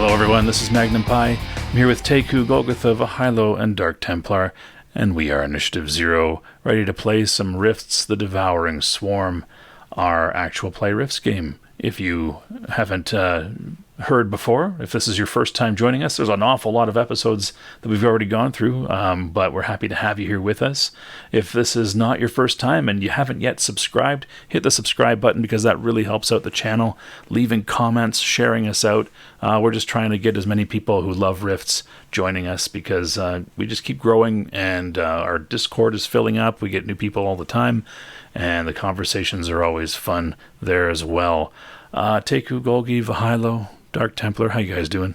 Hello everyone, this is Magnum Pi. I'm here with Teku, Golgotha, Vahilo, and Dark Templar, and we are Initiative 0, ready to play some Rifts, the Devouring Swarm, our actual play Rifts game. If you haven't heard before, if this is your first time joining us, there's an awful lot of episodes that we've already gone through, but we're happy to have you here with us. If this is not your first time and you haven't yet subscribed, hit the subscribe button because that really helps out the channel. Leaving comments, sharing us out. We're just trying to get as many people who love Rifts joining us because we just keep growing and our Discord is filling up. We get new people all the time and the conversations are always fun there as well. Teku, Golgi, Vahilo, Dark Templar, how you guys doing?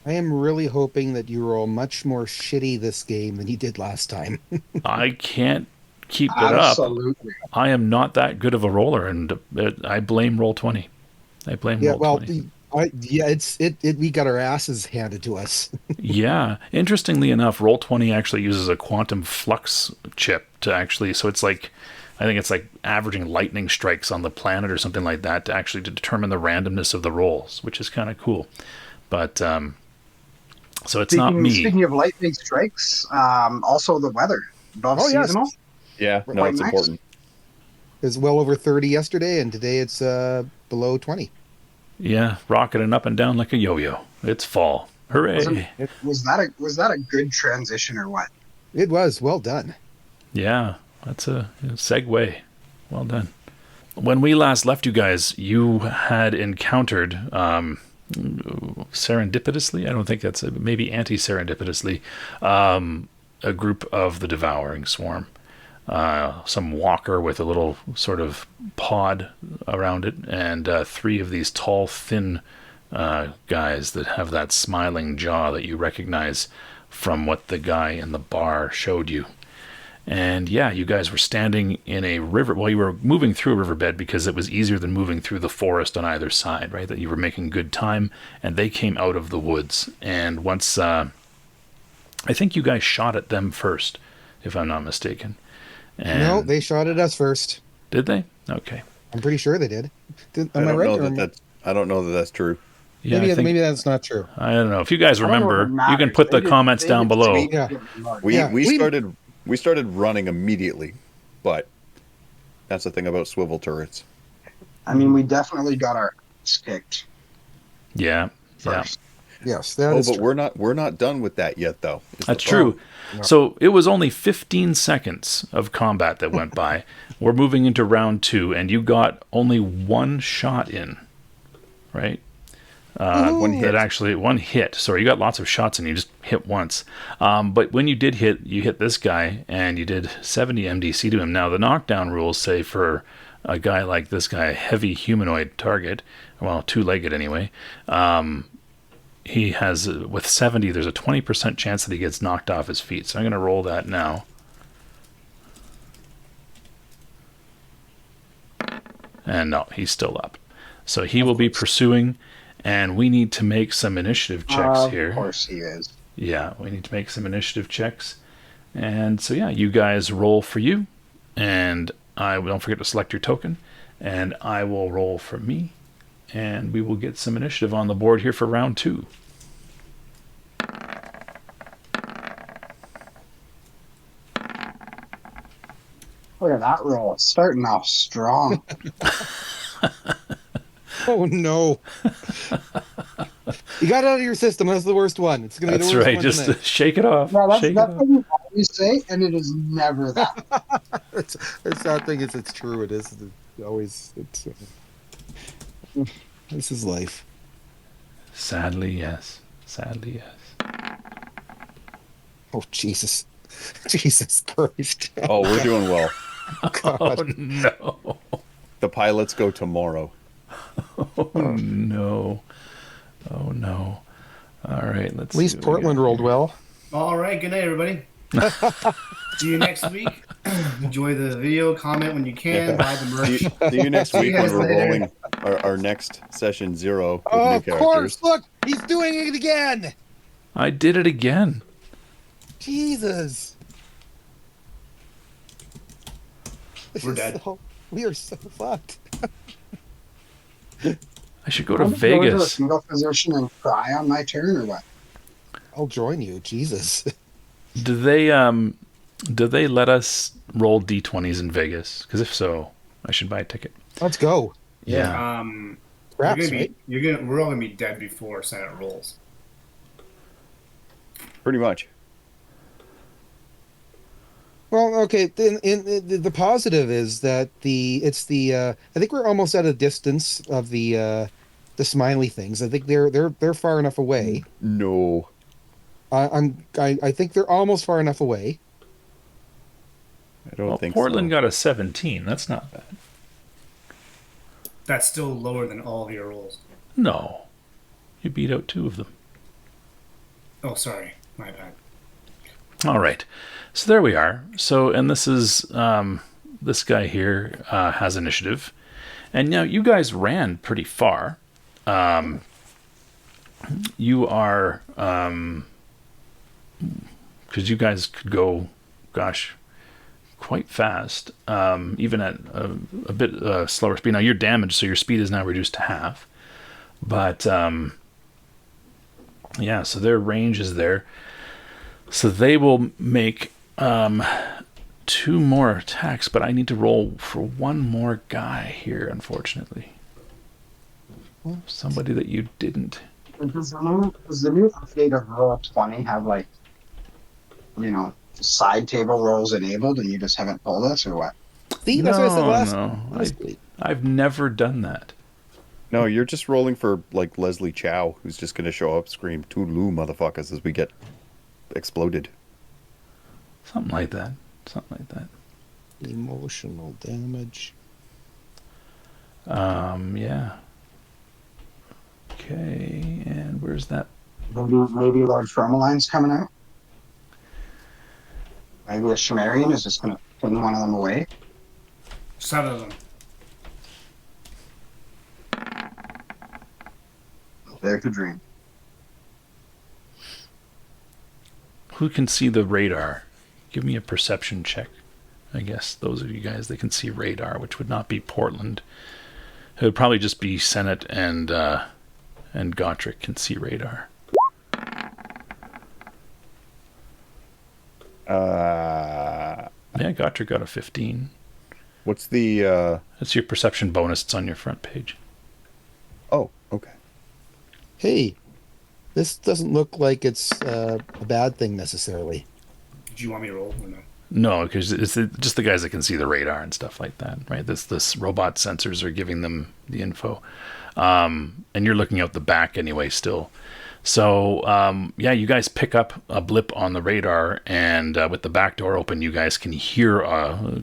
I am really hoping that you roll much more shitty this game than you did last time. I can't keep it Absolutely. up. I am not that good of a roller, and I blame Roll20. I blame Roll20. We got our asses handed to us. Yeah. Interestingly enough, Roll20 actually uses a quantum flux chip to actually, so it's like, I think it's like averaging lightning strikes on the planet or something like that to actually determine the randomness of the rolls, which is kind of cool. But, so it's not me. Speaking of lightning strikes, also the weather. Above seasonal. Yes. Yeah, no, it's important. It was well over 30 yesterday, and today it's below 20. Yeah, rocketing up and down like a yo-yo. It's fall. Hooray. Was that a good transition or what? It was. Well done. Yeah, that's a segue. Well done. When we last left you guys, you had encountered, serendipitously, I don't think that's maybe anti-serendipitously, a group of the Devouring Swarm. Some walker with a little sort of pod around it, and 3 of these tall, thin guys that have that smiling jaw that you recognize from what the guy in the bar showed you. And yeah, you guys were standing in a river. Well, you were moving through a riverbed because it was easier than moving through the forest on either side, right? That you were making good time, and they came out of the woods. And once, I think you guys shot at them first, if I'm not mistaken. And no, they shot at us first. Did they? Okay. I'm pretty sure they did. I don't know that that's true. Yeah, maybe that's not true. I don't know. If you guys remember, you can put the comments down below. Yeah. We started running immediately, but that's the thing about swivel turrets. I mean, we definitely got our ass kicked. Yeah. First. Yes, that is but true. we're not done with that yet, though. That's true. No. So it was only 15 seconds of combat that went by. We're moving into round 2, and you got only 1 shot in, right? One hit. Sorry, you got lots of shots and you just hit once. But when you did hit, you hit this guy and you did 70 MDC to him. Now, the knockdown rules say for a guy like this guy, a heavy humanoid target, well, 2-legged anyway, he has, with 70, there's a 20% chance that he gets knocked off his feet. So I'm going to roll that now. And no, he's still up. So he will be pursuing. And we need to make some initiative checks here. Of course he is. Yeah, we need to make some initiative checks. And so, yeah, you guys roll for you. And don't forget to select your token. And I will roll for me. And we will get some initiative on the board here for round 2. Look at that roll. It's starting off strong. Oh no! You got it out of your system. That's the worst one. It's gonna be the worst one. That's right. Just shake it off. Yeah, that's what you always say, and it is never that. It's the sad thing is it's true. It is always. This is life. Sadly, yes. Sadly, yes. Oh Jesus! Jesus Christ! Oh, we're doing well. God. Oh no! The pilots go tomorrow. Oh no! Oh no! All right, let's. At least Portland rolled well. All right, good night, everybody. See you next week. Enjoy the video, comment when you can, buy the merch. See you next week when we're later. rolling our next session 0 with Oh, new of characters. course! Look, he's doing it again. I did it again. Jesus! We're dead. We are so fucked. I should go to I'm gonna go into a Vegas. fetal position and cry on my turn, or what? I'll join you. Jesus. Do they let us roll d20s in Vegas? Because if so, I should buy a ticket. Let's go. Yeah. Perhaps, right? We're all gonna be dead before Senate rolls. Pretty much. Well, okay. The positive is that I think we're almost at a distance of the smiley things. I think they're far enough away. No. I think they're almost far enough away. I don't Well, think Portland so. got a 17. That's not bad. That's still lower than all of your rolls. No. You beat out 2 of them. Oh, sorry, my bad. All right. So there we are. So, and this is, this guy here has initiative. And now you guys ran pretty far. You are, because you guys could go, gosh, quite fast, even at a bit slower speed. Now you're damaged, so your speed is now reduced to half. But yeah, so their range is there. So they will make 2 more attacks, but I need to roll for 1 more guy here, unfortunately. Somebody that you didn't. Does the new update of Roll20 have, like, side table rolls enabled, and you just haven't told us, or what? See, that's what I said last. No, last week. I've never done that. No, you're just rolling for, like, Leslie Chow, who's just going to show up, scream, Toodaloo, motherfuckers, as we get exploded. Something like that. Something like that. Emotional damage. Yeah. Okay, and where's that? Maybe Lord Formaline's coming out. Maybe a Shimerian is just going to pin one of them away. 7 of them. Dare to dream. Who can see the radar? Give me a perception check. I guess those of you guys that can see radar, which would not be Portland. It would probably just be Senate and Gotrek can see radar. Yeah, Gotrek got a 15. What's the... That's your perception bonus. It's on your front page. Oh, okay. Hey, this doesn't look like it's a bad thing necessarily. Do you want me to roll or no? No, because it's just the guys that can see the radar and stuff like that, right? This robot sensors are giving them the info, and you're looking out the back anyway still. So yeah, you guys pick up a blip on the radar, and with the back door open, you guys can hear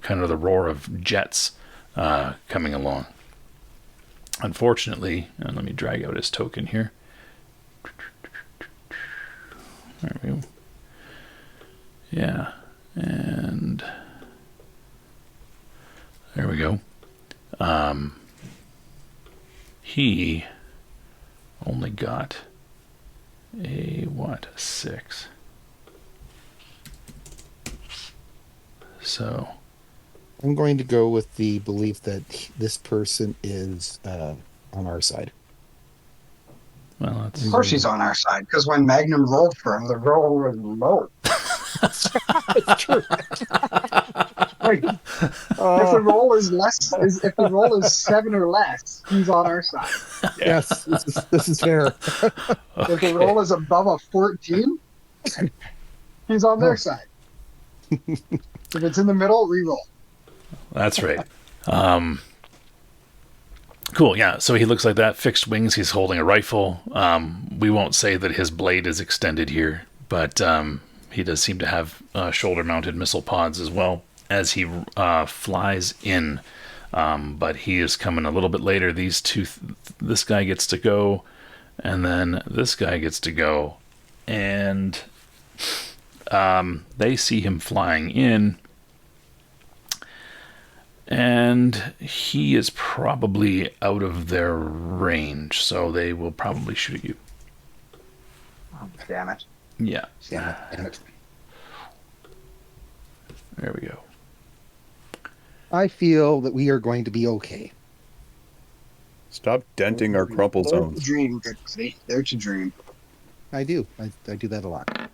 kind of the roar of jets coming along. Unfortunately, and let me drag out his token here. There we go. Yeah. And there we go. He only got a 6. So I'm going to go with the belief that this person is on our side. well, that's Of course he's on our side, because when Magnum rolled for him, the roll was low. It's true. Like, if the roll is if the roll is 7 or less, he's on our side. Yes, this is fair. If the roll is above a 14, he's on their side. If it's in the middle, re-roll. That's right. Cool, yeah. So he looks like that. Fixed wings. He's holding a rifle. We won't say that his blade is extended here, but he does seem to have shoulder-mounted missile pods as well as he flies in. But he is coming a little bit later. These two, this guy gets to go, and then this guy gets to go, and they see him flying in. And he is probably out of their range, so they will probably shoot you. Oh, damn it. Yeah. Damn it. There we go. I feel that we are going to be okay. Stop denting our crumple Dare to zones. dream, good buddy. Dare to dream. I do. I do that a lot.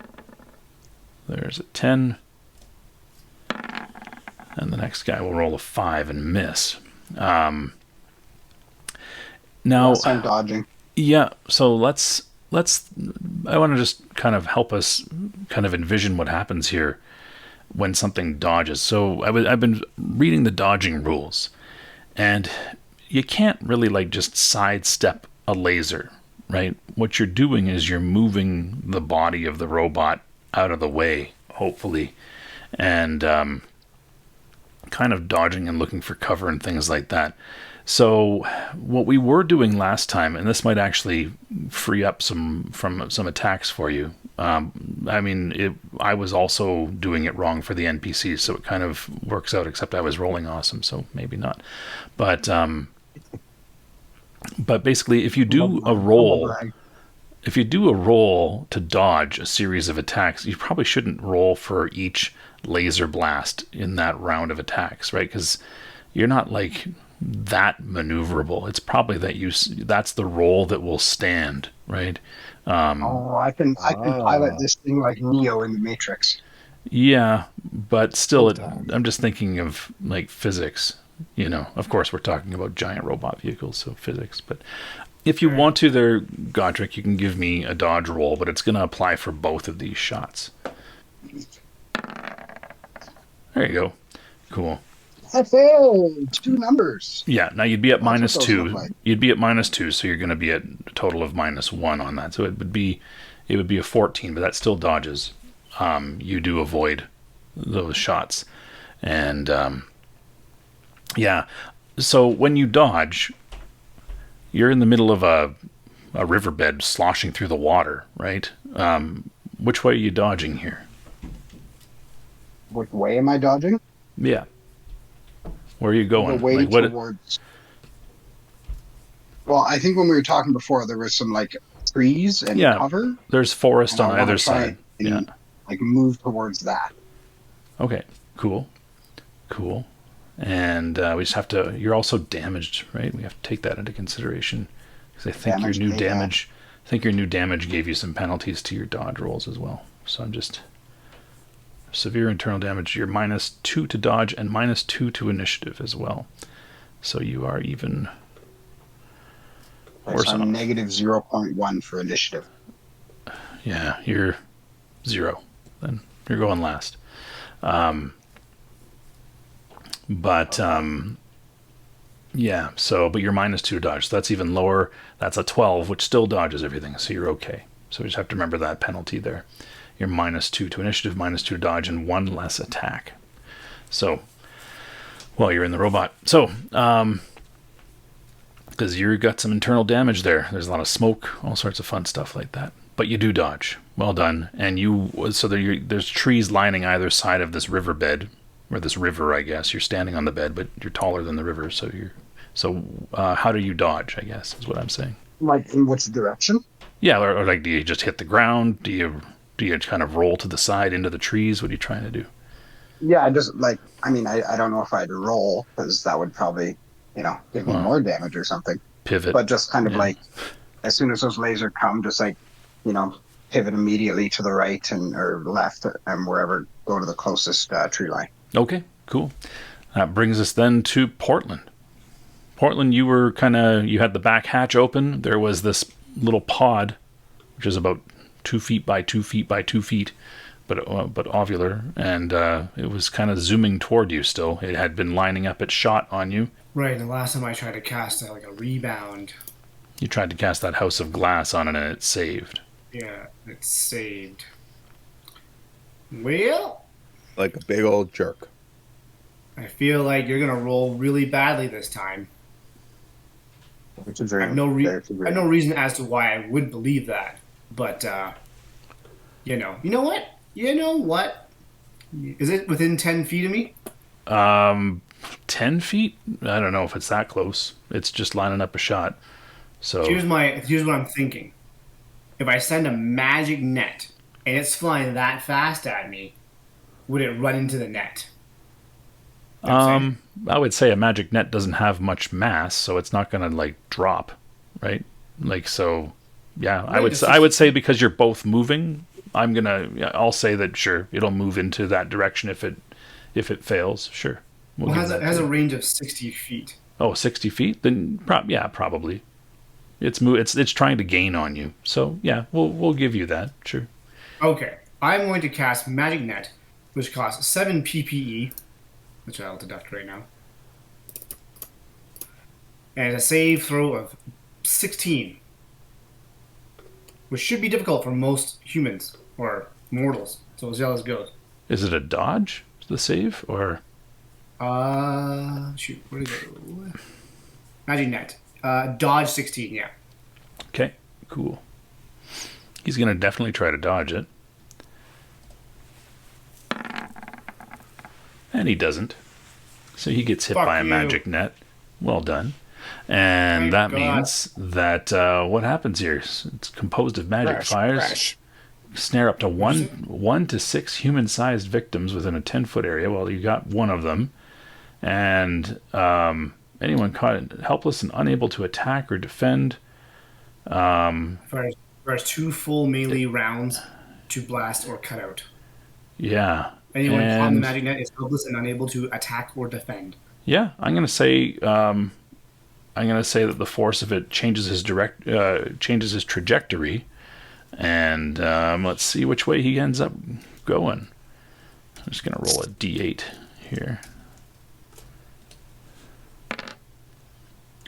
There's a 10. And the next guy will roll a 5 and miss. Now, Yes, I'm dodging. yeah, so let's I want to just kind of help us kind of envision what happens here when something dodges. So I've been reading the dodging rules, and you can't really like just sidestep a laser, right? What you're doing is you're moving the body of the robot out of the way, hopefully, and kind of dodging and looking for cover and things like that. So what we were doing last time, and this might actually free up some attacks for you. I mean, I was also doing it wrong for the NPCs, so it kind of works out. Except I was rolling awesome, so maybe not. But basically, if you do a roll to dodge a series of attacks, you probably shouldn't roll for each laser blast in that round of attacks, right? Because you're not like that maneuverable. It's probably that's the roll that will stand, right? I can pilot this thing like Neo in the Matrix. Yeah, but still, I'm just thinking of like physics. Of course, we're talking about giant robot vehicles, so physics. But if you want to, there, Godric, you can give me a dodge roll, but it's going to apply for both of these shots. There you go. Cool. I failed 2 numbers. Yeah, now you'd be at That's what those -2. look like. You'd be at -2, so you're going to be at a total of -1 on that. So it would be a 14, but that still dodges. You do avoid those shots, and yeah. So when you dodge, you're in the middle of a riverbed sloshing through the water, right? Which way are you dodging here? Which way am I dodging? Yeah. Where are you going? The way Like, what? towards. Well, I think when we were talking before, there was some like trees and Yeah. cover. There's forest And I on wanna either try side. and, Yeah. like move towards that. Okay. Cool. And we just have to. You're also damaged, right? We have to take that into consideration because I think Damage, your new yeah. damage. I think your new damage gave you some penalties to your dodge rolls as well. So I'm just severe internal damage. You're -2 to dodge and -2 to initiative as well. So you are even worse So off. I'm negative 0.1 for initiative. Yeah, you're 0. Then you're going last. Yeah, so, but you're -2 to dodge. So that's even lower. That's a 12, which still dodges everything. So you're okay. So we just have to remember that penalty there. You're -2 to initiative, -2 to dodge, and 1 less attack. So, well, you're in the robot. So, because you got some internal damage there. There's a lot of smoke, all sorts of fun stuff like that. But you do dodge. Well done. And there's trees lining either side of this riverbed, or this river, I guess. You're standing on the bed, but you're taller than the river. So how do you dodge, I guess, is what I'm saying. Like in which direction? Yeah, or like, do you just hit the ground? Do you kind of roll to the side into the trees? What are you trying to do? Yeah, I just like, I mean, I don't know if I'd roll because that would probably, give me more damage or something. Pivot. But just kind of Yeah. like, as soon as those lasers come, just like, pivot immediately to the right or left and wherever, go to the closest tree line. Okay, cool. That brings us then to Portland. Portland, you had the back hatch open. There was this little pod, which is about 2 feet by 2 feet by 2 feet, but ovular, and it was kind of zooming toward you still. It had been lining up its shot on you. Right, the last time I tried to cast like a rebound. You tried to cast that house of glass on it, and it saved. Yeah, it saved. Well, Like a big old jerk. I feel like you're gonna roll really badly this time. It's a I dream. have no It's a dream. reason as to why I would believe that, but you know what? You know what? Is it within 10 feet of me? 10 feet? I don't know if it's that close. It's just lining up a shot. So Here's what I'm thinking. If I send a magic net and it's flying that fast at me, would it run into the net? You know what I'm saying? I would say a magic net doesn't have much mass, so it's not going to like drop, right? Like so, yeah. I would say because you're both moving, I'll say that sure it'll move into that direction if it fails. Sure, Well, give it that has to a you. range of 60 feet. Oh, 60 feet? Then probably. It's trying to gain on you. So yeah, we'll give you that. Sure. Okay. I'm going to cast Magic Net, which costs 7 PPE, which I'll deduct right now. And a save throw of 16, which should be difficult for most humans or mortals. So as well as goes. Is it a dodge, the save, or? Shoot, where did it go? Magic Net. Dodge 16, yeah. Okay, cool. He's going to definitely try to dodge it. And he doesn't. So he gets hit Fuck by a you. magic net. Well done. And Thank that God. means that what happens here? It's composed of magic Crash, fires. crash. Snare up to one to 6 human-sized victims within a 10-foot area. Well, you got one of them. And anyone caught helpless and unable to attack or defend. Fires 2 full melee rounds to blast or cut out. Yeah. Anyone caught in the And- Magic Net is helpless and unable to attack or defend. Yeah, I'm gonna say that the force of it changes his trajectory, and let's see which way he ends up going. I'm just gonna roll a d8 here.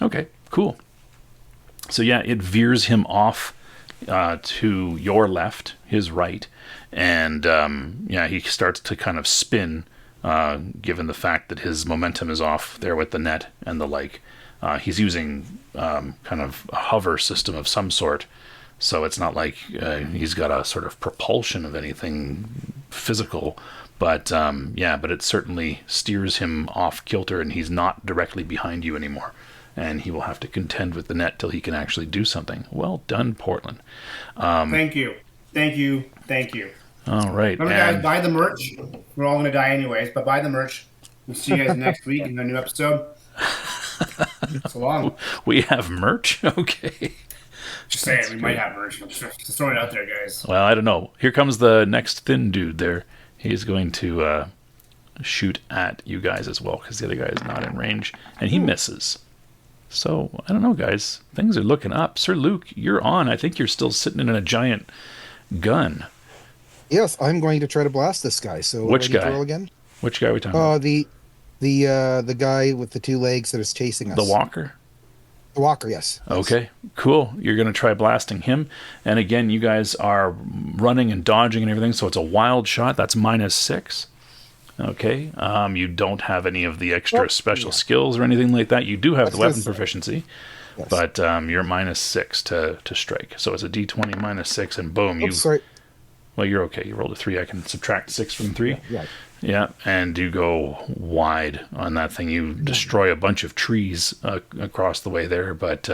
Okay, cool. So yeah, it veers him off to your left, his right, and he starts to kind of spin. Given the fact that his momentum is off there with the net and the like. He's using kind of a hover system of some sort, so it's not like he's got a sort of propulsion of anything physical, but it certainly steers him off kilter, and he's not directly behind you anymore, and he will have to contend with the net till he can actually do something. Well done, Portland. Thank you. Thank you. Thank you. All right. Remember, guys, buy the merch. We're all going to die anyways, but buy the merch. We'll see you guys next week in a new episode. So long. We have merch? Okay. Just saying, we might have merch. Just throwing it out there, guys. Well, I don't know. Here comes the next thin dude there. He's going to shoot at you guys as well, because the other guy is not in range, and he misses. So, I don't know, guys. Things are looking up. Sir Luke, you're on. I think you're still sitting in a giant gun. Yes, I'm going to try to blast this guy. So Which ready to guy? roll again? Which guy are we talking about? The guy with the 2 legs that is chasing us. The walker? The walker, yes. Okay, cool. You're going to try blasting him. And again, you guys are running and dodging and everything, so it's a wild shot. That's -6. Okay. You don't have any of the extra special skills or anything like that. You do have the weapon proficiency, Yes. but you're -6 to strike. So it's a d20 -6, and boom, Oops, sorry. Well, you're okay. You rolled a 3. I can subtract 6 from 3. Yeah. Yeah, and you go wide on that thing. You destroy a bunch of trees across the way there, but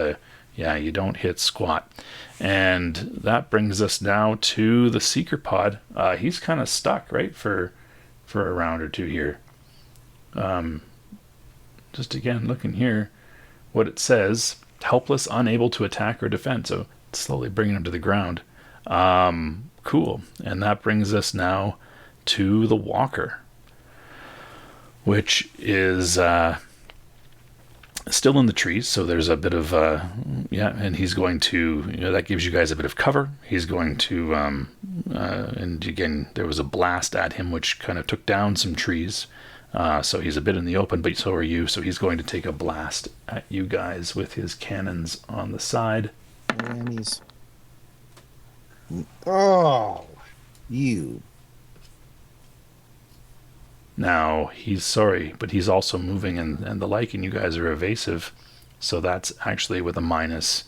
you don't hit squat. And that brings us now to the Seeker Pod. He's kind of stuck, right, for a round or two here. Just again, looking here, what it says, helpless, unable to attack or defend. So it's slowly bringing him to the ground. Cool. And that brings us now to the walker, which is still in the trees. So there's a bit of and he's going to, that gives you guys a bit of cover. He's going to and again, there was a blast at him which kind of took down some trees, so he's a bit in the open, but so are you. So he's going to take a blast at you guys with his cannons on the side. And he's... Oh, you... Now, he's sorry, but he's also moving and the like, and you guys are evasive. So that's actually with a minus...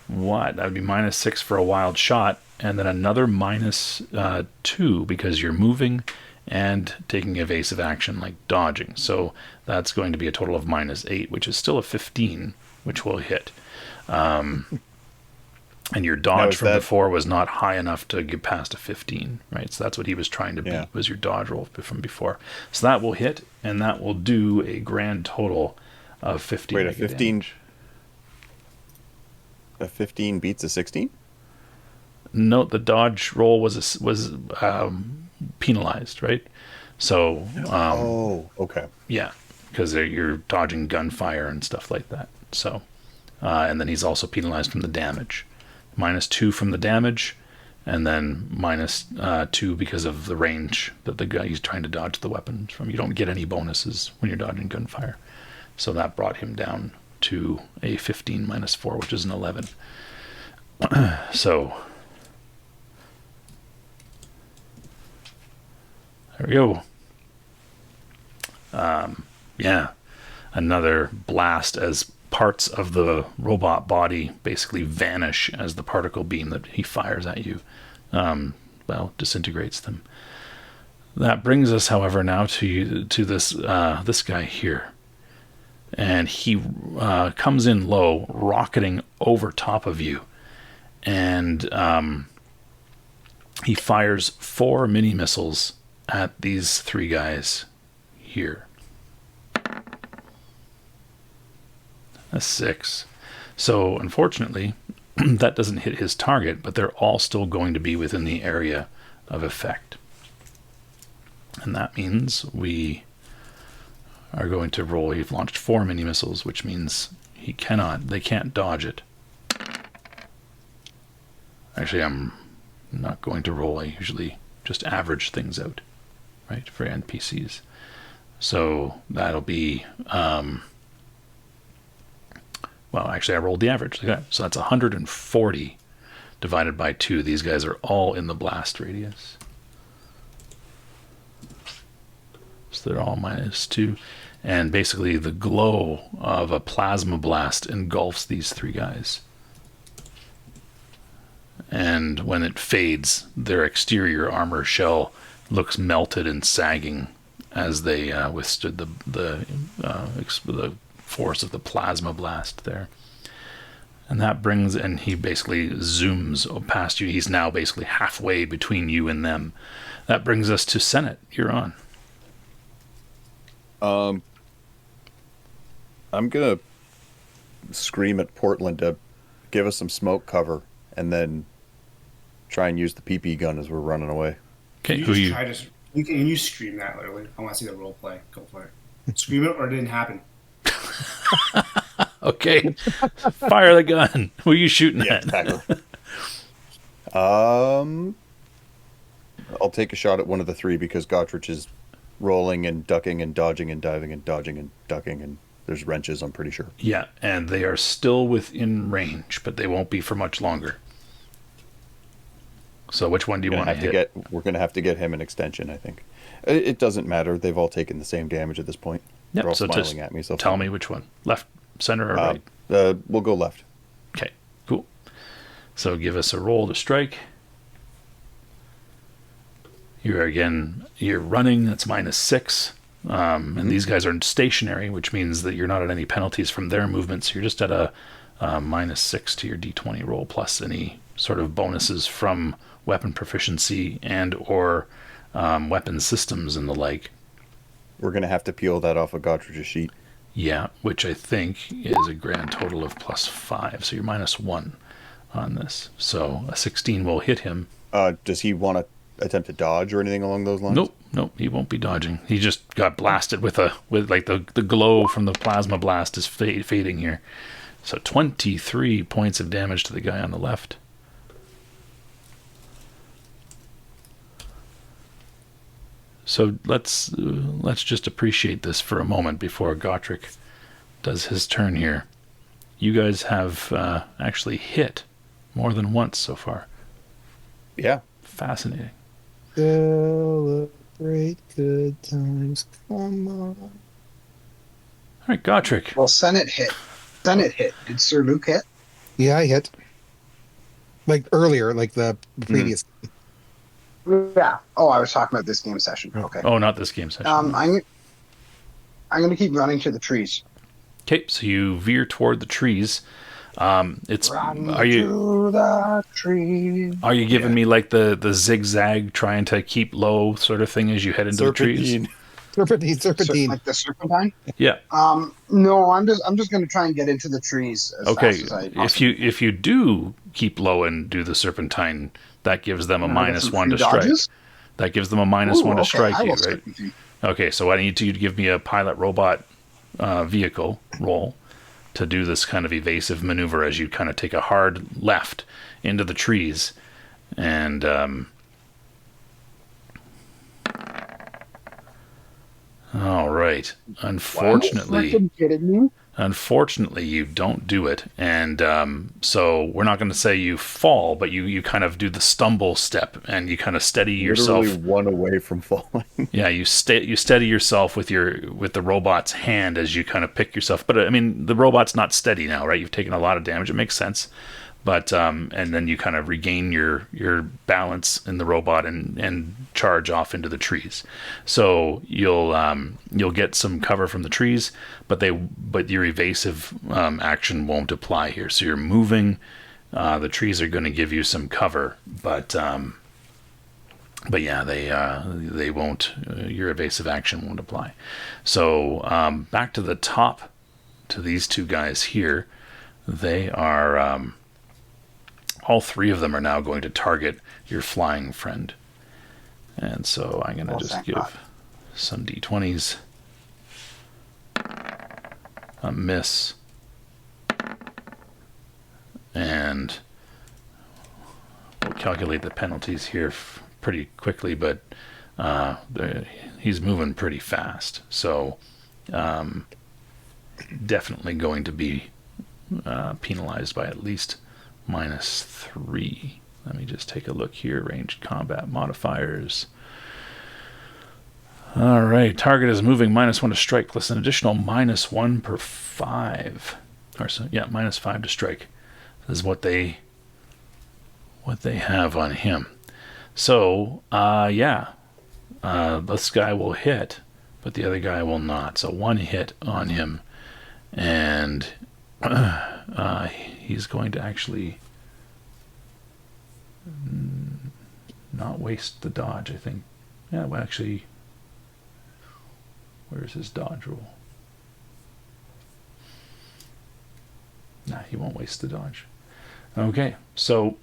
What? That would be -6 for a wild shot, and then another -2 because you're moving and taking evasive action like dodging. So that's going to be a total of -8, which is still a 15, which will hit. And your dodge from before was not high enough to get past a 15, right? So that's what he was trying to beat, was your dodge roll from before. So that will hit, and that will do a grand total of 15. Wait, a 15? Damage. A 15 beats a 16? Note the dodge roll was penalized, right? So... okay. Yeah, because you're dodging gunfire and stuff like that. So, and then he's also penalized from the damage. -2 from the damage, and then -2 because of the range that the guy he's trying to dodge the weapons from. You don't get any bonuses when you're dodging gunfire. So that brought him down to a 15 -4, which is an 11. So there we go. Yeah, another blast as parts of the robot body basically vanish as the particle beam that he fires at you, disintegrates them. That brings us, however, now to this guy here, and he comes in low, rocketing over top of you, and he fires 4 mini missiles at these 3 guys here. A 6. So unfortunately, that doesn't hit his target, but they're all still going to be within the area of effect. And that means we are going to roll. He's launched 4 mini missiles, which means they can't dodge it. Actually, I'm not going to roll. I usually just average things out, right, for NPCs. So that'll be, actually I rolled the average. Okay. So that's 140 divided by 2. These guys are all in the blast radius. So they're all -2. And basically the glow of a plasma blast engulfs these 3 guys. And when it fades, their exterior armor shell looks melted and sagging as they withstood the force of the plasma blast there. And he basically zooms past you. He's now basically halfway between you and them. That brings us to Senate. You're on. I'm going to scream at Portland to give us some smoke cover and then try and use the PP gun as we're running away. Okay, Can you scream that literally? I want to see the role play. Go for it. Scream it or it didn't happen. Okay. Fire the gun. Who are you shooting at? I'll take a shot at one of the 3 because Gottrich is rolling and ducking and dodging and diving and dodging and ducking, and there's wrenches, I'm pretty sure. Yeah, and they are still within range, but they won't be for much longer. So which one do you want to hit? We're going to have to get him an extension, I think. It doesn't matter. They've all taken the same damage at this point. Yep, They're all so smiling at me. So tell me which one. Left, center, or right? We'll go left. Okay, cool. So give us a roll to strike. You're running. That's -6. And these guys are stationary, which means that you're not at any penalties from their movements. You're just at a -6 to your D20 roll, plus any sort of bonuses from weapon proficiency and or weapon systems and the like. We're going to have to peel that off of Gottrich's sheet. Yeah, which I think is a grand total of +5. So you're -1 on this. So a 16 will hit him. Does he want to attempt to dodge or anything along those lines? Nope, he won't be dodging. He just got blasted with the glow from the plasma blast is fading here. So 23 points of damage to the guy on the left. So let's just appreciate this for a moment before Gottrich does his turn here. You guys have actually hit more than once so far. Yeah. Fascinating. Celebrate good times. Come on. All right, Gottrich. Well, Senate hit. Did Sir Luke hit? Yeah, I hit. Like earlier, like the previous. Yeah. Oh, I was talking about this game session. Okay. Oh, not this game session. I'm going to keep running to the trees. Okay, so you veer toward the trees. It's Run are you to the tree. giving me like the zigzag trying to keep low sort of thing as you head into the trees? Serpentine. Serpentine. Like the serpentine? Yeah. No, I'm just gonna try and get into the trees as fast Okay. as I If possibly you do keep low and do the serpentine, that gives them a can. I get some -1 free to strike. dodges. That gives them a -1 Ooh, to okay. strike I you, will right? serpentine. Okay, so I need you to give me a pilot robot vehicle roll to do this kind of evasive maneuver as you kind of take a hard left into the trees. And all right. Freaking kidding me? Unfortunately, you don't do it, and so we're not going to say you fall, but you kind of do the stumble step, and you kind of steady yourself. Literally one away from falling. Yeah, you steady yourself with the robot's hand as you kind of pick yourself. But I mean, the robot's not steady now, right? You've taken a lot of damage. It makes sense. But and then you kind of regain your balance in the robot and charge off into the trees. So you'll get some cover from the trees, but your evasive action won't apply here. So you're moving. The trees are going to give you some cover, but yeah, they won't. Your evasive action won't apply. So back to the top, to these two guys here. They are. All three of them are now going to target your flying friend. And so I'm going to just give some d20s. A miss. And we'll calculate the penalties here pretty quickly, but he's moving pretty fast. So definitely going to be penalized by at least -3. Let me just take a look here. Ranged combat modifiers. All right. Target is moving -1 to strike plus an additional -1 per 5. Or so, yeah, -5 to strike. This is what they have on him. So, yeah. This guy will hit, but the other guy will not. So 1 hit on him. And he's going to actually not waste the dodge, I think. Yeah, well, actually, where's his dodge roll? Nah, he won't waste the dodge. Okay, so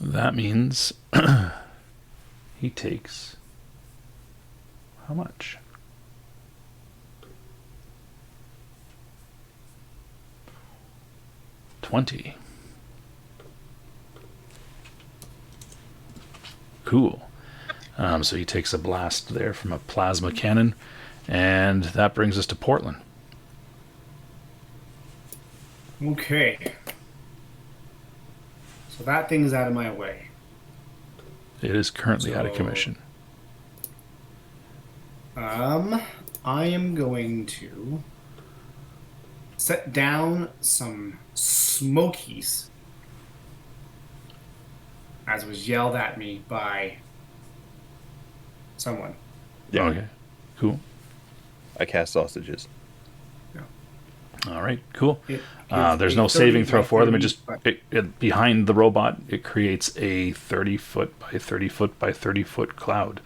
that means he takes how much? $20. Cool. So he takes a blast there from a plasma cannon, and that brings us to Portland. Okay. So that thing's out of my way. It is currently out of commission. I am going to set down some smokies, as was yelled at me by someone. Yeah. Okay. Cool. I cast sausages. All right. Cool. It There's is no a saving 30 throw by for them. 30, Behind the robot, it creates a 30-foot by 30-foot by 30-foot cloud,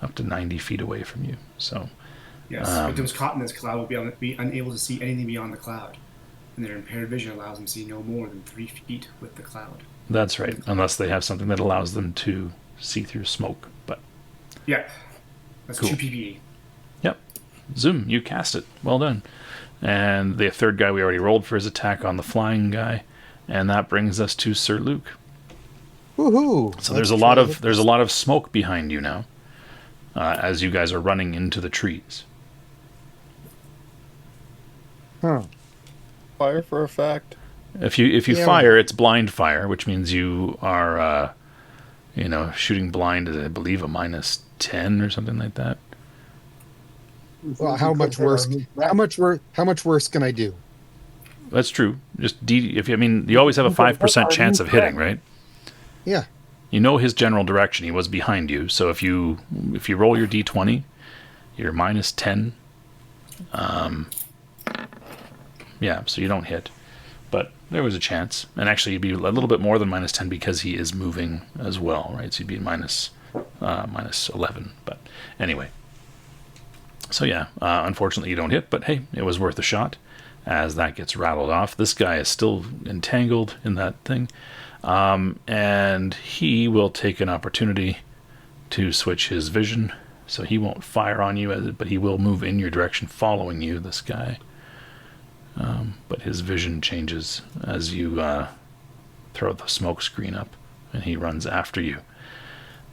up to 90 feet away from you. So. Yes, victims caught in this cloud will be unable to see anything beyond the cloud, and their impaired vision allows them to see no more than 3 feet with the cloud. That's right, unless they have something that allows them to see through smoke. But Yeah, that's Cool. 2 PPE. yep, zoom, you cast it. Well done. And the third guy we already rolled for his attack on the flying guy, and that brings us to Sir Luke. Woohoo! So there's a lot of smoke behind you now, as you guys are running into the trees. Huh. Fire for a fact. If you Yeah. fire, it's blind fire, which means you are, shooting blind is, I believe, a -10 or something like that. Well, how much worse? How much worse can I do? That's true. Just you always have a 5% chance of hitting, right? Yeah. You know his general direction. He was behind you, so if you roll your d20, you're -10. Yeah, so you don't hit. But there was a chance. And actually, you'd be a little bit more than minus 10 because he is moving as well, right? So you'd be minus 11. But anyway. So yeah, unfortunately you don't hit, but hey, it was worth a shot as that gets rattled off. This guy is still entangled in that thing. And he will take an opportunity to switch his vision. So he won't fire on you, but he will move in your direction following you, this guy. But his vision changes as you throw the smoke screen up, and he runs after you.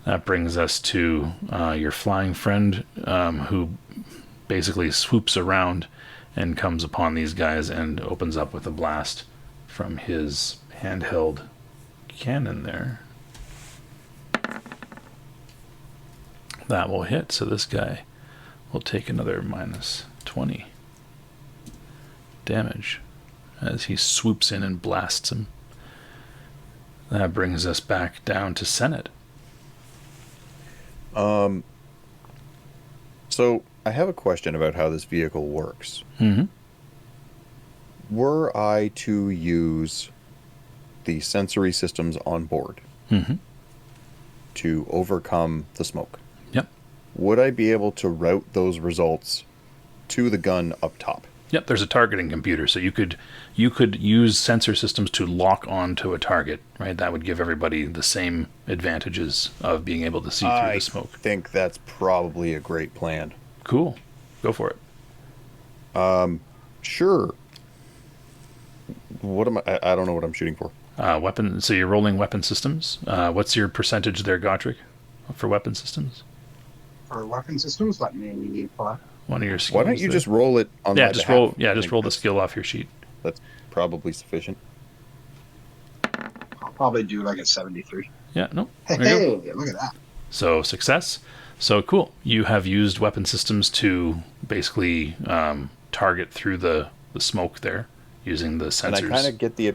That brings us to your flying friend, who basically swoops around and comes upon these guys and opens up with a blast from his handheld cannon there. That will hit, so this guy will take another minus 20 damage as he swoops in and blasts him. That brings us back down to Senate. So I have a question about how this vehicle works. Mm-hmm. Were I to use the sensory systems on board Mm-hmm. to overcome the smoke, Yep. would I be able to route those results to the gun up top? Yep, there's a targeting computer, so you could use sensor systems to lock onto a target, right? That would give everybody the same advantages of being able to see through the smoke. I think that's probably a great plan. Cool. Go for it. Sure. What am I don't know what I'm shooting for. Weapon. So you're rolling weapon systems. What's your percentage there, Gotrick, for weapon systems? For weapon systems, let me pull up. One of your skills. Why don't you there. just roll it on Yeah, my just behalf? roll. Yeah, I just think roll the skill off your sheet. That's probably sufficient. I'll probably do like a 73. Yeah. No. There you go. Hey, look at that. So success. So cool. You have used weapon systems to basically target through the smoke there using the sensors. And I kind of get the...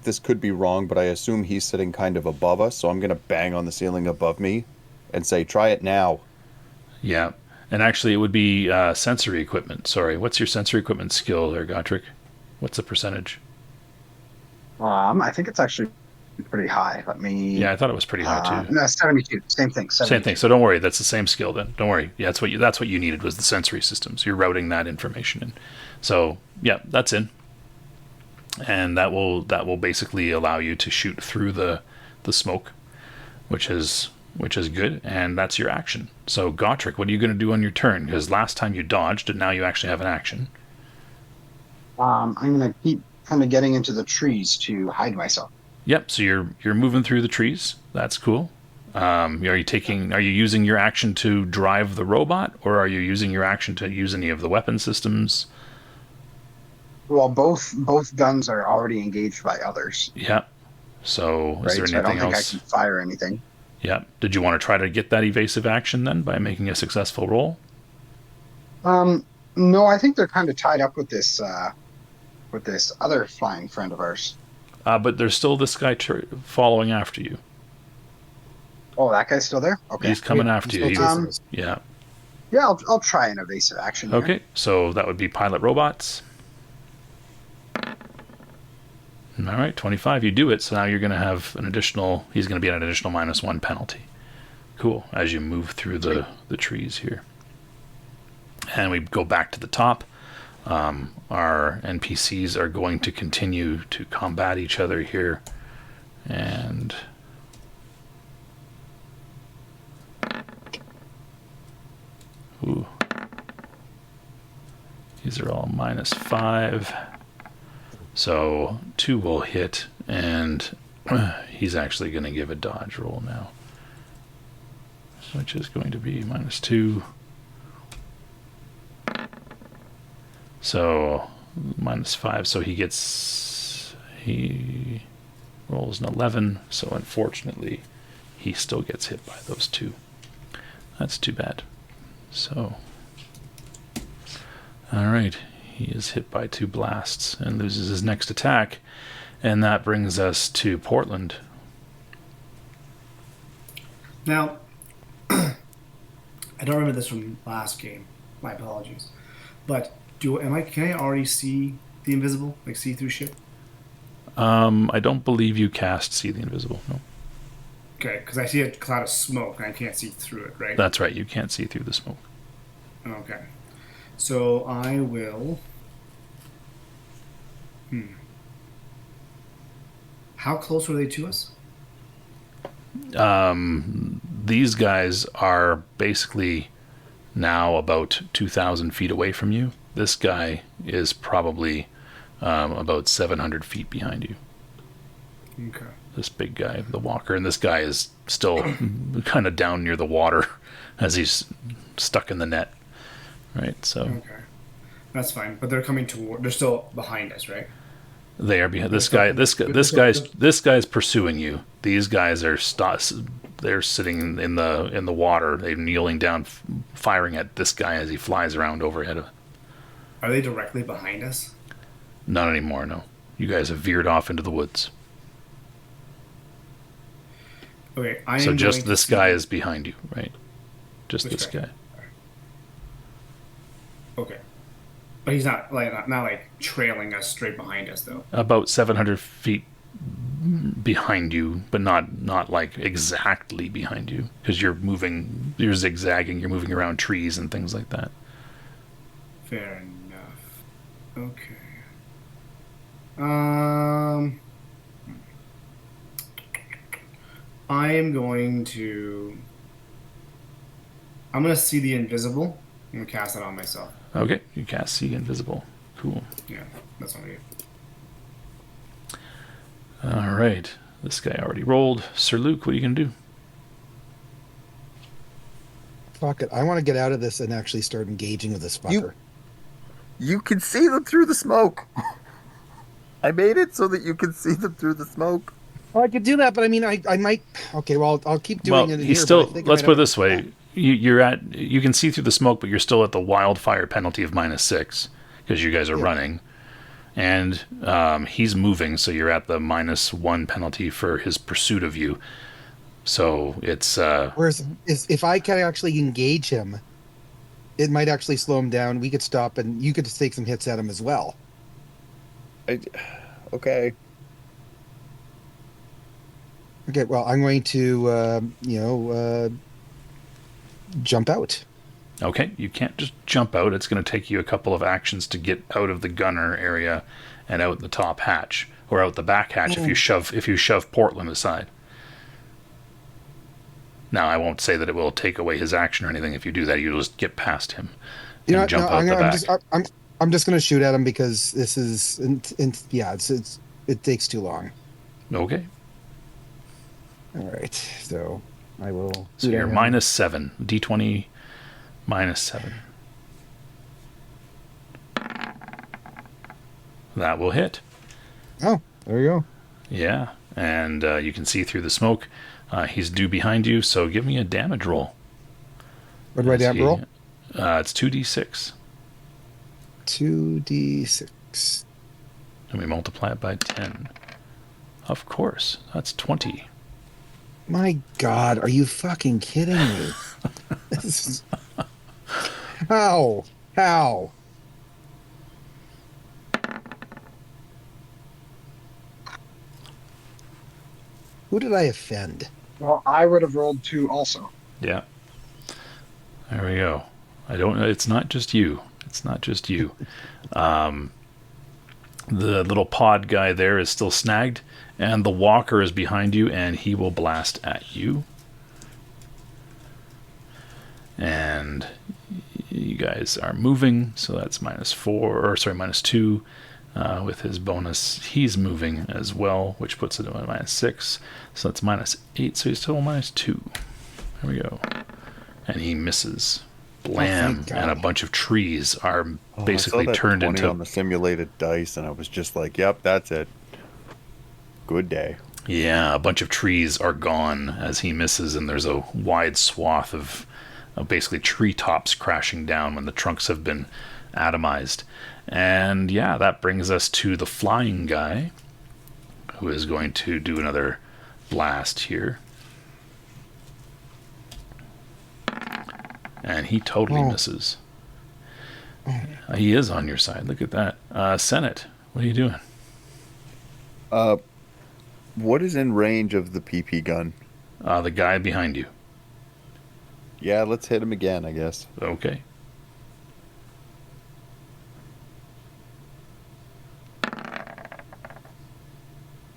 this could be wrong, but I assume he's sitting kind of above us, so I'm going to bang on the ceiling above me and say, try it now. Yeah. And actually, it would be sensory equipment. Sorry. What's your sensory equipment skill there, Gotrick? What's the percentage? I think it's actually pretty high. Let me... Yeah, I thought it was pretty high, too. No, 72. Same thing. 72. Same thing. So don't worry. That's the same skill then. Don't worry. Yeah, that's what you needed was the sensory systems. You're routing that information in. So, yeah, that's in. And that will basically allow you to shoot through the smoke, which is good, and that's your action. So Gotrick, what are you going to do on your turn? Because last time you dodged, and now you actually have an action. I'm going to keep kind of getting into the trees to hide myself. Yep. So you're moving through the trees. That's cool. Are you using your action to drive the robot, or are you using your action to use any of the weapon systems? Well, both guns are already engaged by others. Yeah. So is there Right? So I anything don't think else? I can fire anything. Yeah. Did you want to try to get that evasive action then by making a successful roll? No, I think they're kind of tied up with this other flying friend of ours. But there's still this guy following after you. Oh, that guy's still there? Okay. He's coming after you. Yeah. Yeah, I'll try an evasive action here. Okay. So that would be pilot robots. All right, 25. You do it, so now you're going to have an additional... He's going to be at an additional -1 penalty. Cool, as you move through the trees here. And we go back to the top. Our NPCs are going to continue to combat each other here. And... Ooh. These are all -5. So 2 will hit, and he's actually going to give a dodge roll now, which is going to be -2. So -5. So he rolls an 11. So unfortunately, he still gets hit by those 2. That's too bad. So, all right. He is hit by 2 blasts and loses his next attack. And that brings us to Portland. Now, I don't remember this from last game. My apologies. But can I already see the invisible, like see-through shit? I don't believe you cast See the Invisible. No, Okay, because I see a cloud of smoke and I can't see through it, right? that's right. You can't see through the smoke. Okay. So I will. How close are they to us? These guys are basically now about 2,000 feet away from you. This guy is probably about 700 feet behind you. Okay. This big guy, the walker, and this guy is still kind of down near the water as he's stuck in the net. Right, so Okay. That's fine, but they're coming toward. They're still behind us, right? they are behind. This guy's pursuing you. These guys are they're sitting in the water. They're kneeling down, firing at this guy as he flies around overhead. Are they directly behind us? Not anymore. No, you guys have veered off into the woods. Okay, I am So just going this to guy see- is behind you, right? Just Which this guy? guy. Okay, but he's not like trailing us straight behind us though. About 700 feet behind you, but not like exactly behind you, because you're zigzagging, you're moving around trees and things like that. Fair enough. Okay. I am going to. I'm gonna see the invisible. I'm gonna cast it on myself. Okay, you cast See Invisible. Cool. Yeah, that's what I'm gonna do. All right, this guy already rolled. Sir Luke, what are you gonna do? Fuck it. I want to get out of this and actually start engaging with this fucker. You can see them through the smoke. I made it so that you can see them through the smoke. Well, I could do that, but I mean, I might. Okay, well, I'll keep doing it. He's here, still. but I think I Let's might put it have- this way: you can see through the smoke, but you're still at the wildfire penalty of -6 because you guys are running, and he's moving, so you're at the -1 penalty for his pursuit of you. So it's Whereas, if I can actually engage him, it might actually slow him down. We could stop, and you could just take some hits at him as well. Okay. Okay, well, I'm going to, jump out. okay. You can't just jump out. It's going to take you a couple of actions to get out of the gunner area and out the top hatch, or out the back hatch if you shove Portland aside. Now, I won't say that it will take away his action or anything. If you do that, you'll just get past him You know, and jump no, out the back. I'm just going to shoot at him because this is, it takes too long. Okay. All right, so I will. So you're -7. D20 -7. That will hit. Oh, there you go. Yeah. And you can see through the smoke. He's due behind you, so give me a damage roll. What do I damage roll? It's 2d6. 2d6. And we multiply it by 10. Of course. That's 20. My God, are you fucking kidding me? This is... How? Who did I offend? Well, I would have rolled 2 also. Yeah. There we go. I don't know. It's not just you. The little pod guy there is still snagged, and the walker is behind you, and he will blast at you. And you guys are moving, so that's -2. With his bonus, he's moving as well, which puts it at -6. So that's -8, so he's still -2. There we go. And he misses. Blam. thank God. And a bunch of trees are basically I saw that turned 20 into... on the simulated dice, and I was just like, "Yep, that's it. Good day." Yeah, a bunch of trees are gone as he misses, and there's a wide swath of basically treetops crashing down when the trunks have been atomized. And yeah, that brings us to the flying guy, who is going to do another blast here. And he totally misses. He is on your side. Look at that. Senate, What are you doing? What is in range of the PP gun? The guy behind you. Yeah, let's hit him again, I guess. Okay.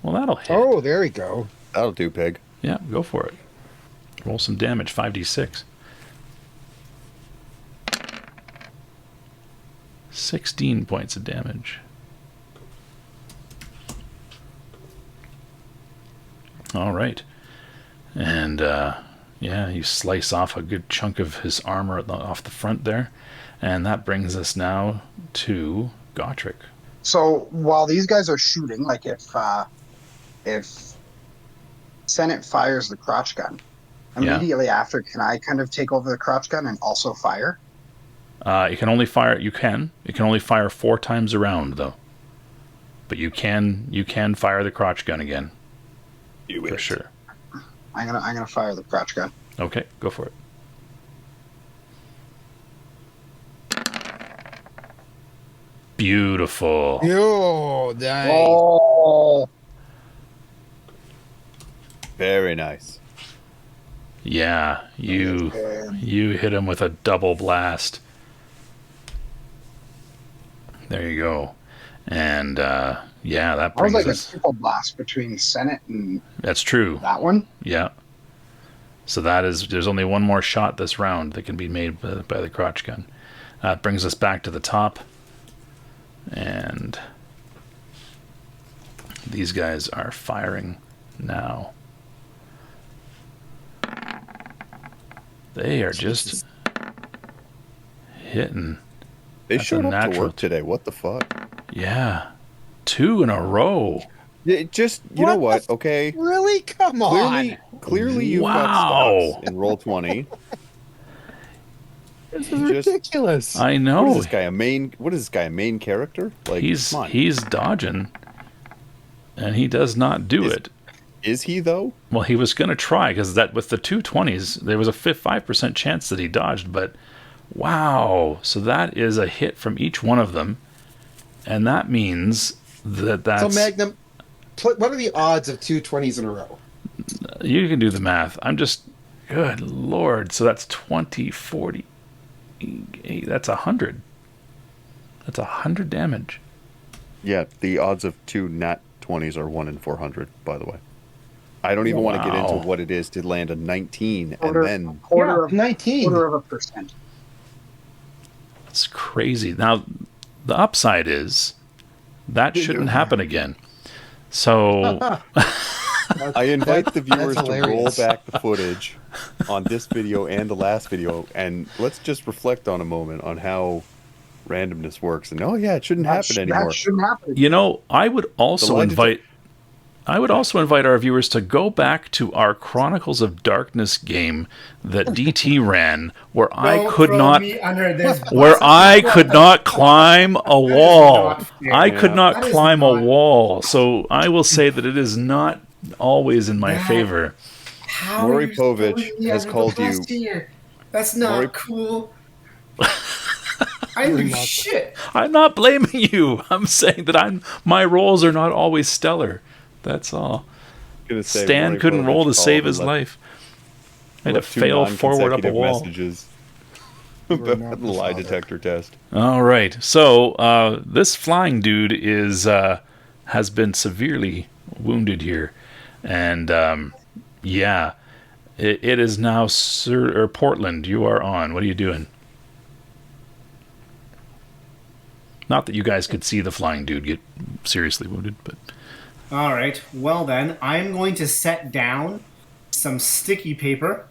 Well, that'll hit. Oh, there we go. That'll do, pig. Yeah, go for it. Roll some damage, 5d6. 16 points of damage. All right. And, yeah, you slice off a good chunk of his armor off the front there. And that brings us now to Gotrek. So while these guys are shooting, like if Senate fires the crotch gun, immediately after, can I kind of take over the crotch gun and also fire? You can only fire. You can only fire 4 times around, though. But you can fire the crotch gun again. For sure. I'm gonna fire the crotch gun. Okay, go for it. Beautiful. Yo, nice. Oh, Very nice. Yeah, you good. hit him with a double blast. There you go. And yeah, that That was brings like us. a triple blast between Senate and That's true. that one. Yeah. So there's only one more shot this round that can be made by the crotch gun. That brings us back to the top. And these guys are firing now. They are just hitting. They That's showed a up to natural work today. What the fuck? Yeah. 2 in a row. Yeah, just, you know What what? Okay. Really? Come on. Clearly you've got Wow. stocks in roll 20. This is Just- ridiculous. I What is know. this guy, a main character? Like, come on. He's dodging. And he does not do it. Is he, though? Well, he was going to try because that with the 220s, there was a 5% chance that he dodged. But wow, so that is a hit from each one of them, and that means that's. So Magnum, what are the odds of 220s in a row? You can do the math. I'm just, good lord. So that's 20, 40. That's 100. That's 100 damage. Yeah, the odds of 2 nat 20s are 1 in 400, by the way. I don't even want to get Wow. into what it is to land a 19 Quarter- and then Quarter of 19. 1%. It's crazy. Now, the upside is that shouldn't happen again. So I invite the viewers to roll hilarious. back the footage on this video and the last video, and let's just reflect on a moment on how randomness works. And oh yeah, it shouldn't happen anymore. That shouldn't happen. you know, I would also lie invite our viewers to go back to our Chronicles of Darkness game that DT ran, where I Don't could throw not me under this bus. where I could not climb a wall. not fair. I could not That is climb a not- wall. So I will say that it is not always in my That- favor. How Maury are you throwing Povich me has under the called bus you- here? That's not Maury- cool. I do not. shit. I'm not blaming you. I'm saying that my rolls are not always stellar. That's all. Gonna say, Stan Maury couldn't Povich roll to called save and his left- life. I had to left 2 fail forward up a non-consecutive wall. Messages We're about not the the lie father. detector test. All right. So this flying dude has been severely wounded here, and yeah, it is now Portland. You are on. What are you doing? Not that you guys could see the flying dude get seriously wounded, but All right. Well then, I'm going to set down some sticky paper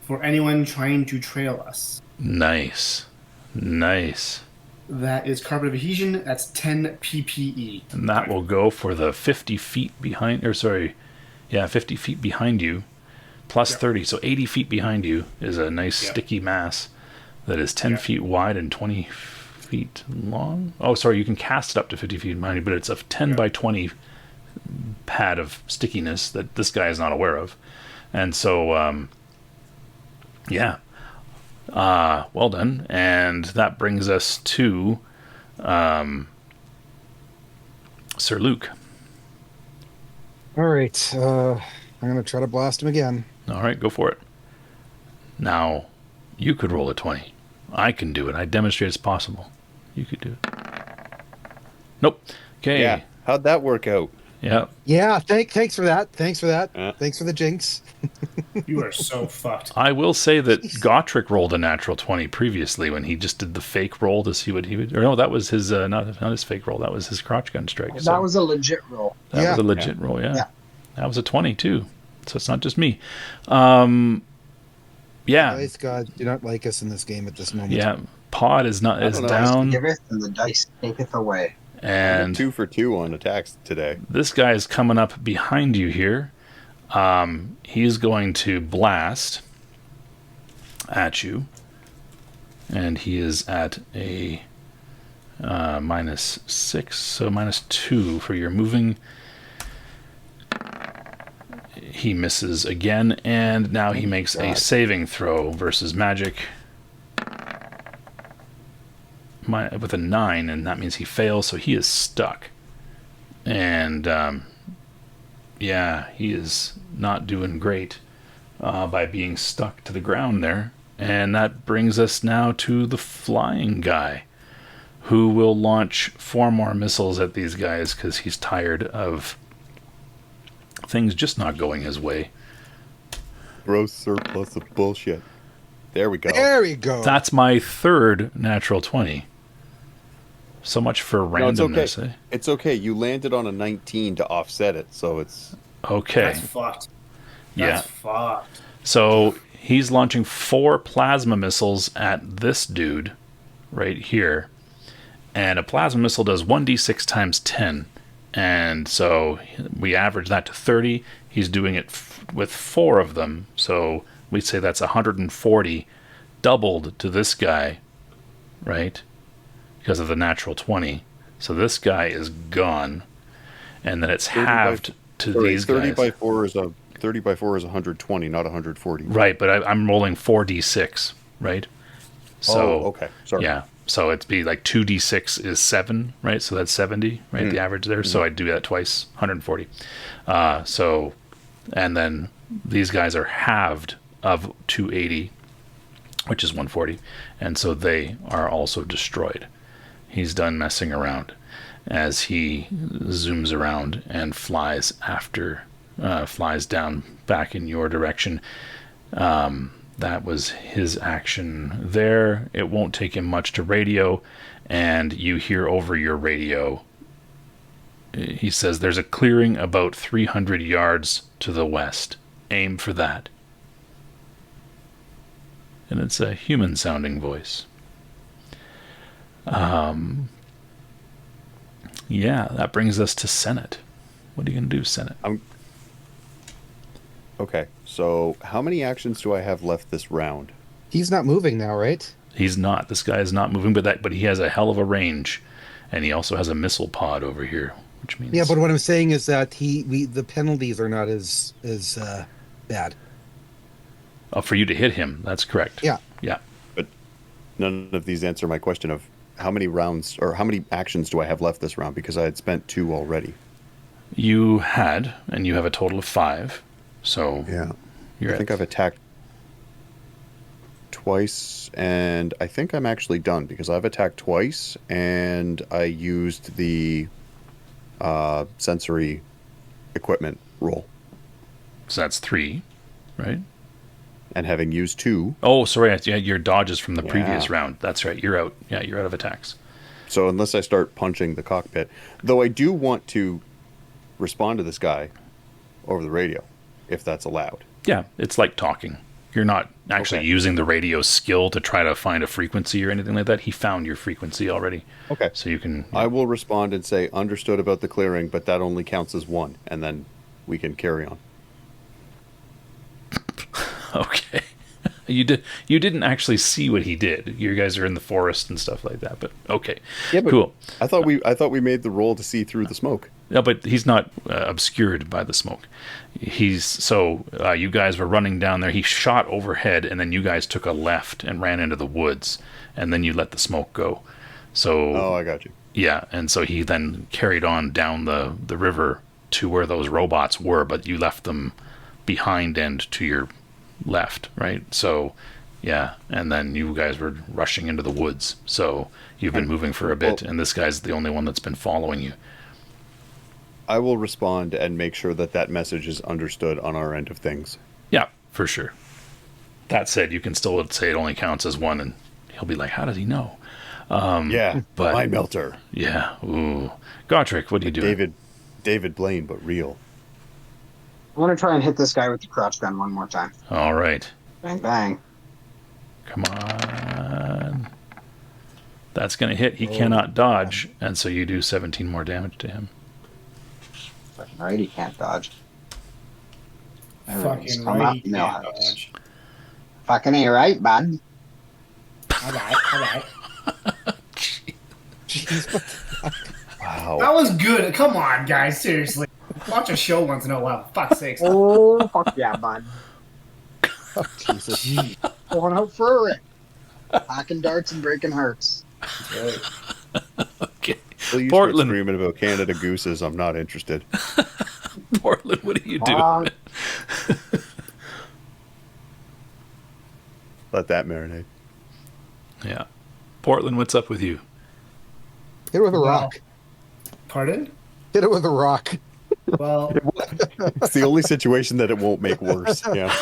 for anyone trying to trail us. nice. That is carbon adhesion. That's 10 ppe. And that will go for the 50 feet behind, 50 feet behind you, plus 30. So 80 feet behind you is a nice sticky mass that is 10 feet wide and 20 feet long. Oh, sorry, you can cast it up to 50 feet behind you, but it's a 10 by 20 pad of stickiness that this guy is not aware of. And so, well done. And that brings us to Sir Luke. All right. I'm gonna try to blast him again. All right, go for it. Now, you could roll a 20. I can do it. I demonstrate it's possible. You could do it. Nope. Okay. Yeah. How'd that work out? Yeah. Yeah. Thanks for that. Thanks for that. Yeah. Thanks for the jinx. You are so fucked. I will say that Gotrek rolled a natural 20 previously when he just did the fake roll to see what he would. Or no, that was his not his fake roll. That was his crotch gun strike. That So was a legit roll. that Yeah. was a legit roll. Yeah. Yeah. That was a 20 too. So it's not just me. Yeah. Praise God, do not like us in this game at this moment. Yeah. Pod is I is don't know. down, Giveth and the dice taketh away. and 2 for 2 on attacks today. this guy is coming up behind you here. He's going to blast at you, and he is at a -6, so -2 for your moving. He misses again, and now he makes a God. saving throw versus magic with a 9, and that means he fails, so he is stuck. And yeah, he is not doing great by being stuck to the ground there. And that brings us now to the flying guy, who will launch 4 more missiles at these guys because he's tired of things just not going his way. Gross surplus of bullshit. There we go. There we go. That's my 3rd natural 20. So much for No, it's randomness, okay. eh? It's okay. You landed on a 19 to offset it, so it's Okay. That's fucked. Yeah. That's fucked. So he's launching 4 plasma missiles at this dude right here. And a plasma missile does 1d6 times 10. And so we average that to 30. He's doing it with 4 of them. So we'd say that's 140 doubled to this guy, right? Because of the natural 20. So this guy is gone. And then it's 30 by halved to sorry, these 30 guys. by 4 is a 30 by 4 is 120, not 140. Right, but I'm rolling 4d6, right? So, oh, okay. Sorry. yeah. So it'd be like 2d6 is 7, right? So that's 70, right? The average there. So I do that twice, 140. So, and then these guys are halved of 280, which is 140. And so they are also destroyed. He's done messing around as he zooms around and flies down back in your direction. That was his action there. It won't take him much to radio, and you hear over your radio, he says, there's a clearing about 300 yards to the west. Aim for that. And it's a human-sounding voice. Yeah, that brings us to Senate. What are you going to do, Senate? Okay. So, how many actions do I have left this round? He's not moving now, right? He's not. This guy is not moving, but he has a hell of a range, and he also has a missile pod over here, which means Yeah, but what I'm saying is that the penalties are not as bad. for you to hit him. That's correct. Yeah. Yeah. But none of these answer my question of how many rounds or how many actions do I have left this round, because I had spent 2 already. You had, and you have a total of 5. So Yeah. you're I think at, I've attacked twice, and I think I'm actually done because I've attacked twice, and I used the sensory equipment roll. so that's 3, right? And having used 2, Oh, sorry. Yeah, your dodges from the Yeah. previous round. That's right. You're out. Yeah, you're out of attacks. so unless I start punching the cockpit, though I do want to respond to this guy over the radio, if that's allowed. Yeah, it's like talking. You're not actually Okay. using the radio skill to try to find a frequency or anything like that. He found your frequency already. Okay. So you can... I will respond and say, understood about the clearing, but that only counts as 1, and then we can carry on. Okay. You didn't actually see what he did. You guys are in the forest and stuff like that, but okay. Yeah, but cool. I thought we made the roll to see through the smoke. No, but he's not obscured by the smoke. You guys were running down there. He shot overhead, and then you guys took a left and ran into the woods, and then you let the smoke go. So Oh, I got you. Yeah, and so he then carried on down the river to where those robots were, but you left them behind and to your left, right? So, yeah, and then you guys were rushing into the woods. So you've been moving for a bit, and this guy's the only one that's been following you. I will respond and make sure that that message is understood on our end of things. Yeah, for sure. That said, you can still say it only counts as one, and he'll be like, how does he know? Yeah, but- mind melter. Yeah, ooh. Gotrick, what are you doing? David Blaine, but real. I want to try and hit this guy with the crotch gun one more time. All right. Bang, bang. Come on. That's going to hit. He cannot dodge, and so you do 17 more damage to him. Fucking right, he can't dodge. Fucking Come right, up, he can't Millhouse. dodge. Fucking A, right, bud? Alright. Jeez, what Wow. That was good. Come on, guys. Seriously. Watch a show once in a while. Fuck's sakes. Oh, fuck yeah, bud. the Jesus. Going out for a rip. Hacking darts and breaking hearts. Okay. Till you Portland. start screaming about Canada Gooses, I'm not interested. Portland, what are you doing? Let that marinate. Yeah. Portland, what's up with you? Hit it with a rock. Pardon? Hit it with a rock. Well, It's the only situation that it won't make worse. Yeah.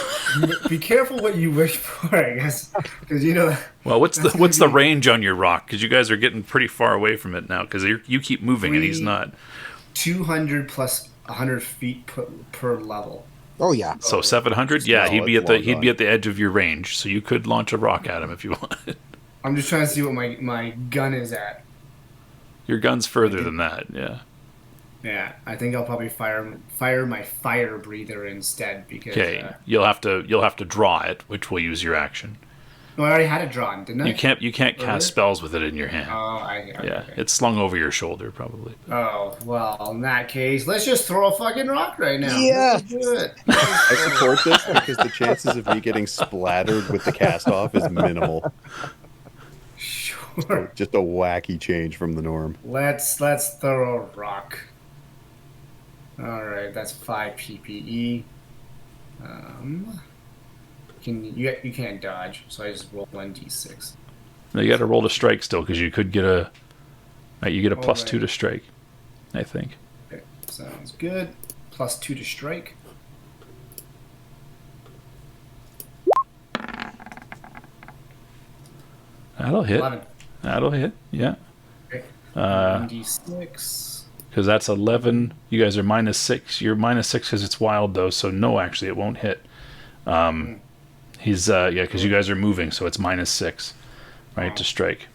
be careful what you wish for, I guess. Because, you know... Well, what's the range on your rock? Because you guys are getting pretty far away from it now. Because you keep moving and he's not. 200 plus 100 feet per level. Oh yeah. So 700. Yeah, No, he'd be it's at long he'd be gone. at the edge of your range. So you could launch a rock at him if you wanted. I'm just trying to see what my gun is at. Your gun's further than that. Yeah. Yeah, I think I'll probably fire my fire breather instead because. Okay. You'll have to draw it, which will use your action. No, I already had it drawn, didn't I? You can't cast Really? spells with it in your hand. Oh, Yeah, okay. it's slung over your shoulder probably. Oh well, in that case, let's just throw a fucking rock right now. Yeah. Let's do it. I support this because the chances of me getting splattered with the cast off is minimal. Sure. Just a wacky change from the norm. Let's throw a rock. All right, that's 5 PPE. You can't dodge, so I just roll 1d6. Now you got to roll to strike still because you could get a. You get a plus Alright. 2 to strike, I think. Okay, sounds good. Plus 2 to strike. That'll hit. 11. That'll hit. Yeah. Okay. Uh, 1d6. Because that's 11. You guys are -6. You're -6 because it's wild though. So no, actually, it won't hit. He's because you guys are moving, so it's -6, right, to strike.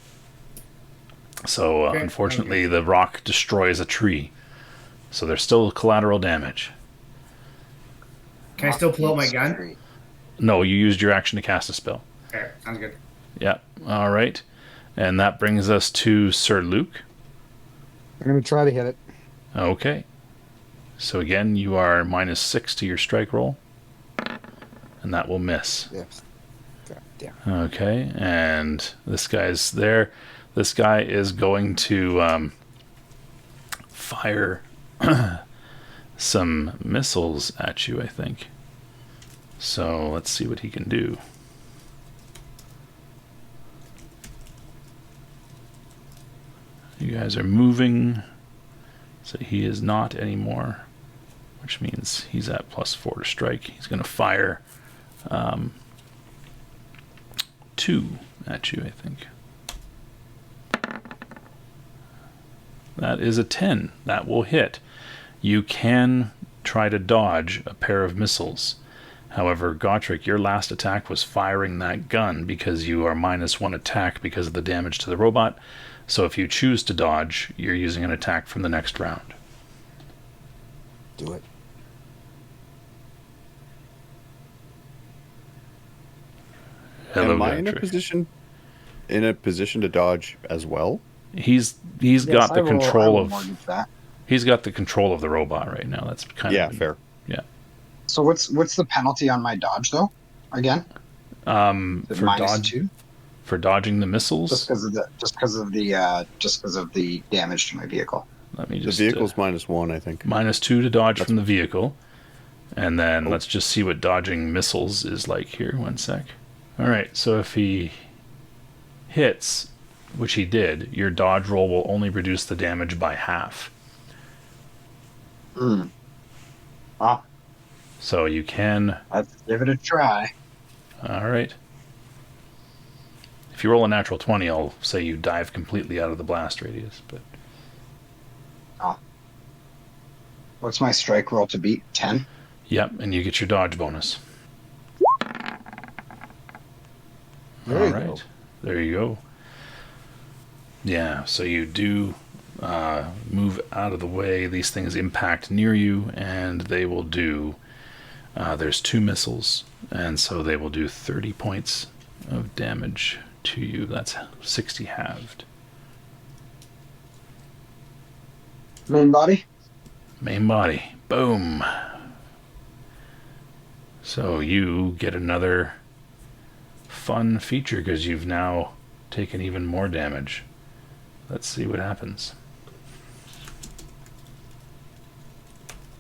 So Okay, unfortunately, the rock destroys a tree. So there's still collateral damage. Can I still pull out my gun? No, you used your action to cast a spell. Okay, sounds good. Yeah. All right. And that brings us to Sir Luke. I'm gonna try to hit it. Okay. So again, you are -6 to your strike roll. And that will miss. Yes. God damn. Okay. And this guy's there. This guy is going to fire some missiles at you, I think. So let's see what he can do. You guys are moving. So he is not anymore, which means he's at +4 to strike. He's going to fire 2 at you, I think. That is a 10. That will hit. You can try to dodge a pair of missiles. However, Gotrick, your last attack was firing that gun because you are -1 attack because of the damage to the robot. So if you choose to dodge, you're using an attack from the next round. Do it. Hello, Am I in a Gotrick. position to dodge as well? He's Yes, got the I will control of mortgage that. he's got the control of the robot right now. That's kind Yeah, of fair. Yeah. So what's the penalty on my dodge though? Again, For -2. for dodging the missiles. Just because of the damage to my vehicle. Let me The just vehicle's -1, I think. -2 to dodge from the vehicle. And then let's just see what dodging missiles is like here. 1 sec. All right, so if he hits, which he did, your dodge roll will only reduce the damage by half. Well, So you can... let's give it a try. All right. If you roll a natural 20, I'll say you dive completely out of the blast radius. But What's my strike roll to beat? 10? yep, and you get your dodge bonus. There you go. There you go. Yeah, so you do move out of the way. These things impact near you, and they will do... there's 2 missiles, and so they will do 30 points of damage to you. That's 60 halved. Main body? Main body. Boom. So you get another fun feature because you've now taken even more damage. Let's see what happens.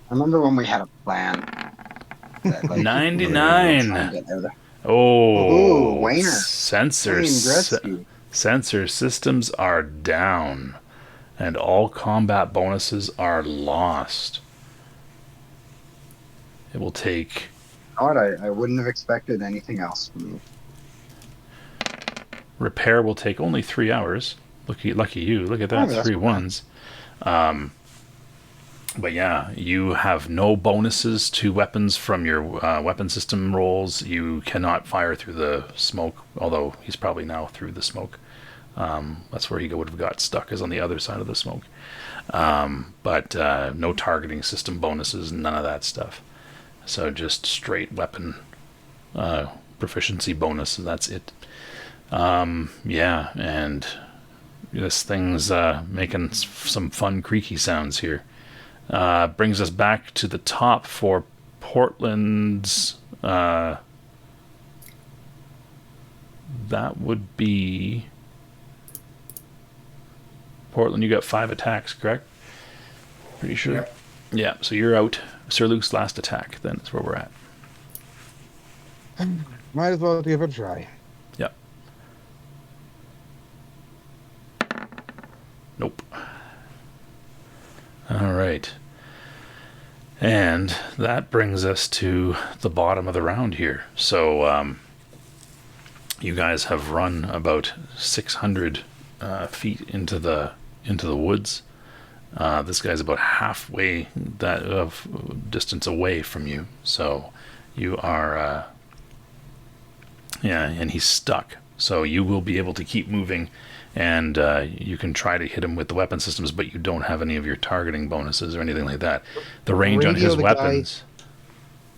I remember when we had a plan. That, 99. Oh, Wayne sensor systems are down, and all combat bonuses are lost. It will take... I wouldn't have expected anything else from you. Repair will take only 3 hours. Lucky you. Look at that, 3 ones. But yeah, you have no bonuses to weapons from your weapon system rolls. You cannot fire through the smoke, although he's probably now through the smoke. That's where he would have got stuck, is on the other side of the smoke. But no targeting system bonuses, none of that stuff. So just straight weapon proficiency bonus, and that's it. Yeah, and this thing's making some fun creaky sounds here. Brings us back to the top for Portland's... that would be... Portland, you got 5 attacks, correct? Pretty sure. Yep. Yeah, so you're out. Sir Luke's last attack, then is where we're at. Might as well give it a try. Yep. Nope. All right. And that brings us to the bottom of the round here. So you guys have run about 600 feet into the woods. This guy's about halfway that of distance away from you. So you are and he's stuck. So you will be able to keep moving, and you can try to hit him with the weapon systems, but you don't have any of your targeting bonuses or anything like that. The range on his weapons...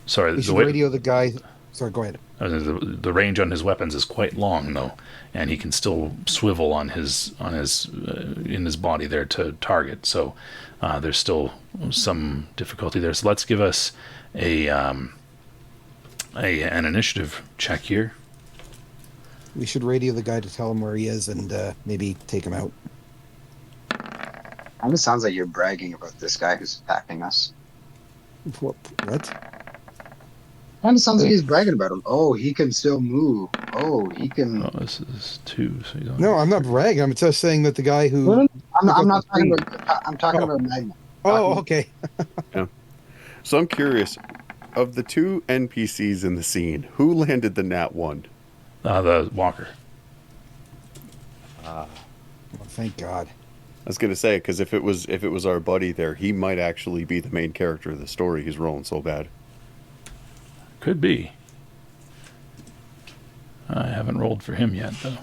Sorry, we should radio the guy... Sorry, go ahead. The range on his weapons is quite long, though, and he can still swivel on his in his body there to target. So there's still some difficulty there. So let's give us an initiative check here. We should radio the guy to tell him where he is and maybe take him out. Kind of sounds like you're bragging about this guy who's attacking us. What? Kind of sounds like he's bragging about him. Oh, he can still move. Oh, he can. Oh, this is 2. So you don't... No, I'm not bragging. I'm just saying that the guy who. I'm not talking about. I'm talking about Magna. Oh, okay. Yeah. So I'm curious, of the 2 NPCs in the scene, who landed the nat 1? The walker. Oh, thank God. I was gonna say, because if it was our buddy there, he might actually be the main character of the story. He's rolling so bad. Could be. I haven't rolled for him yet, though.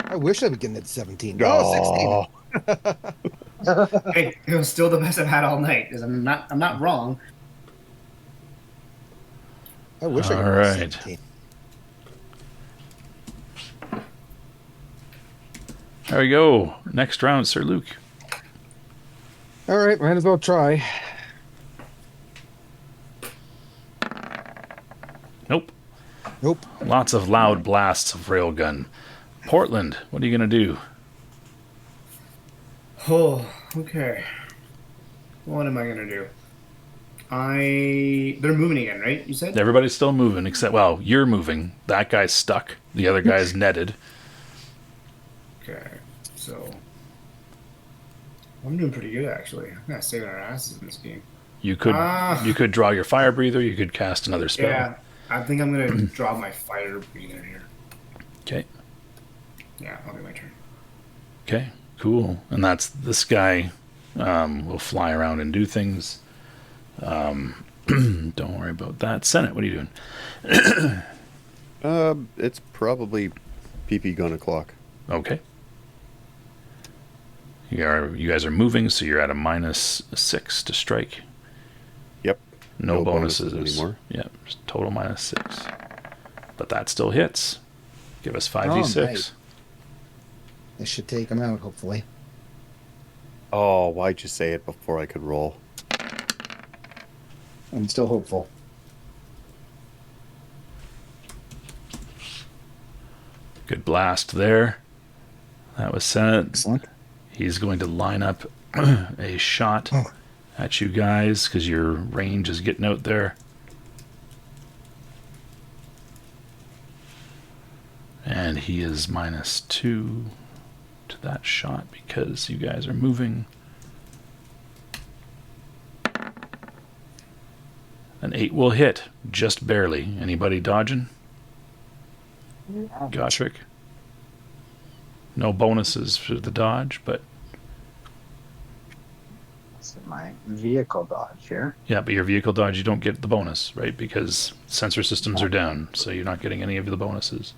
I wish I would get at 17. Oh, 16. Hey, it was still the best I've had all night. 'Cause I'm not wrong. I wish I could All get right. 17. There we go. Next round, Sir Luke. All right, might as well try. Nope. Nope. Lots of loud blasts of railgun. Portland, what are you going to do? Oh, okay. What am I gonna do? They're moving again, right? You said? Everybody's still moving, except, well, you're moving. That guy's stuck. The other guy's netted. Okay. So I'm doing pretty good actually. I'm kind of saving our asses in this game. You could draw your fire breather. You could cast another spell. Yeah. I think I'm gonna draw my fire breather here. Okay. Yeah, I'll do my turn. Okay. Cool. And that's this guy. Will fly around and do things. Don't worry about that. Senate, what are you doing? It's probably PP gonna clock. Okay. You guys are moving, so you're at a -6 to strike. Yep. No bonuses anymore. Yeah, just total -6. But that still hits. Give us 5d6. Right. This should take him out, hopefully. Oh, why'd you say it before I could roll? I'm still hopeful. Good blast there. That was Senate. Excellent. He's going to line up a shot at you guys because your range is getting out there. And he is -2 to that shot because you guys are moving. An 8 will hit, just barely. Anybody dodging? Gotrick. No bonuses for the dodge, but That's my vehicle dodge here. yeah, but your vehicle dodge, you don't get the bonus, right? Because sensor systems are down, so you're not getting any of the bonuses.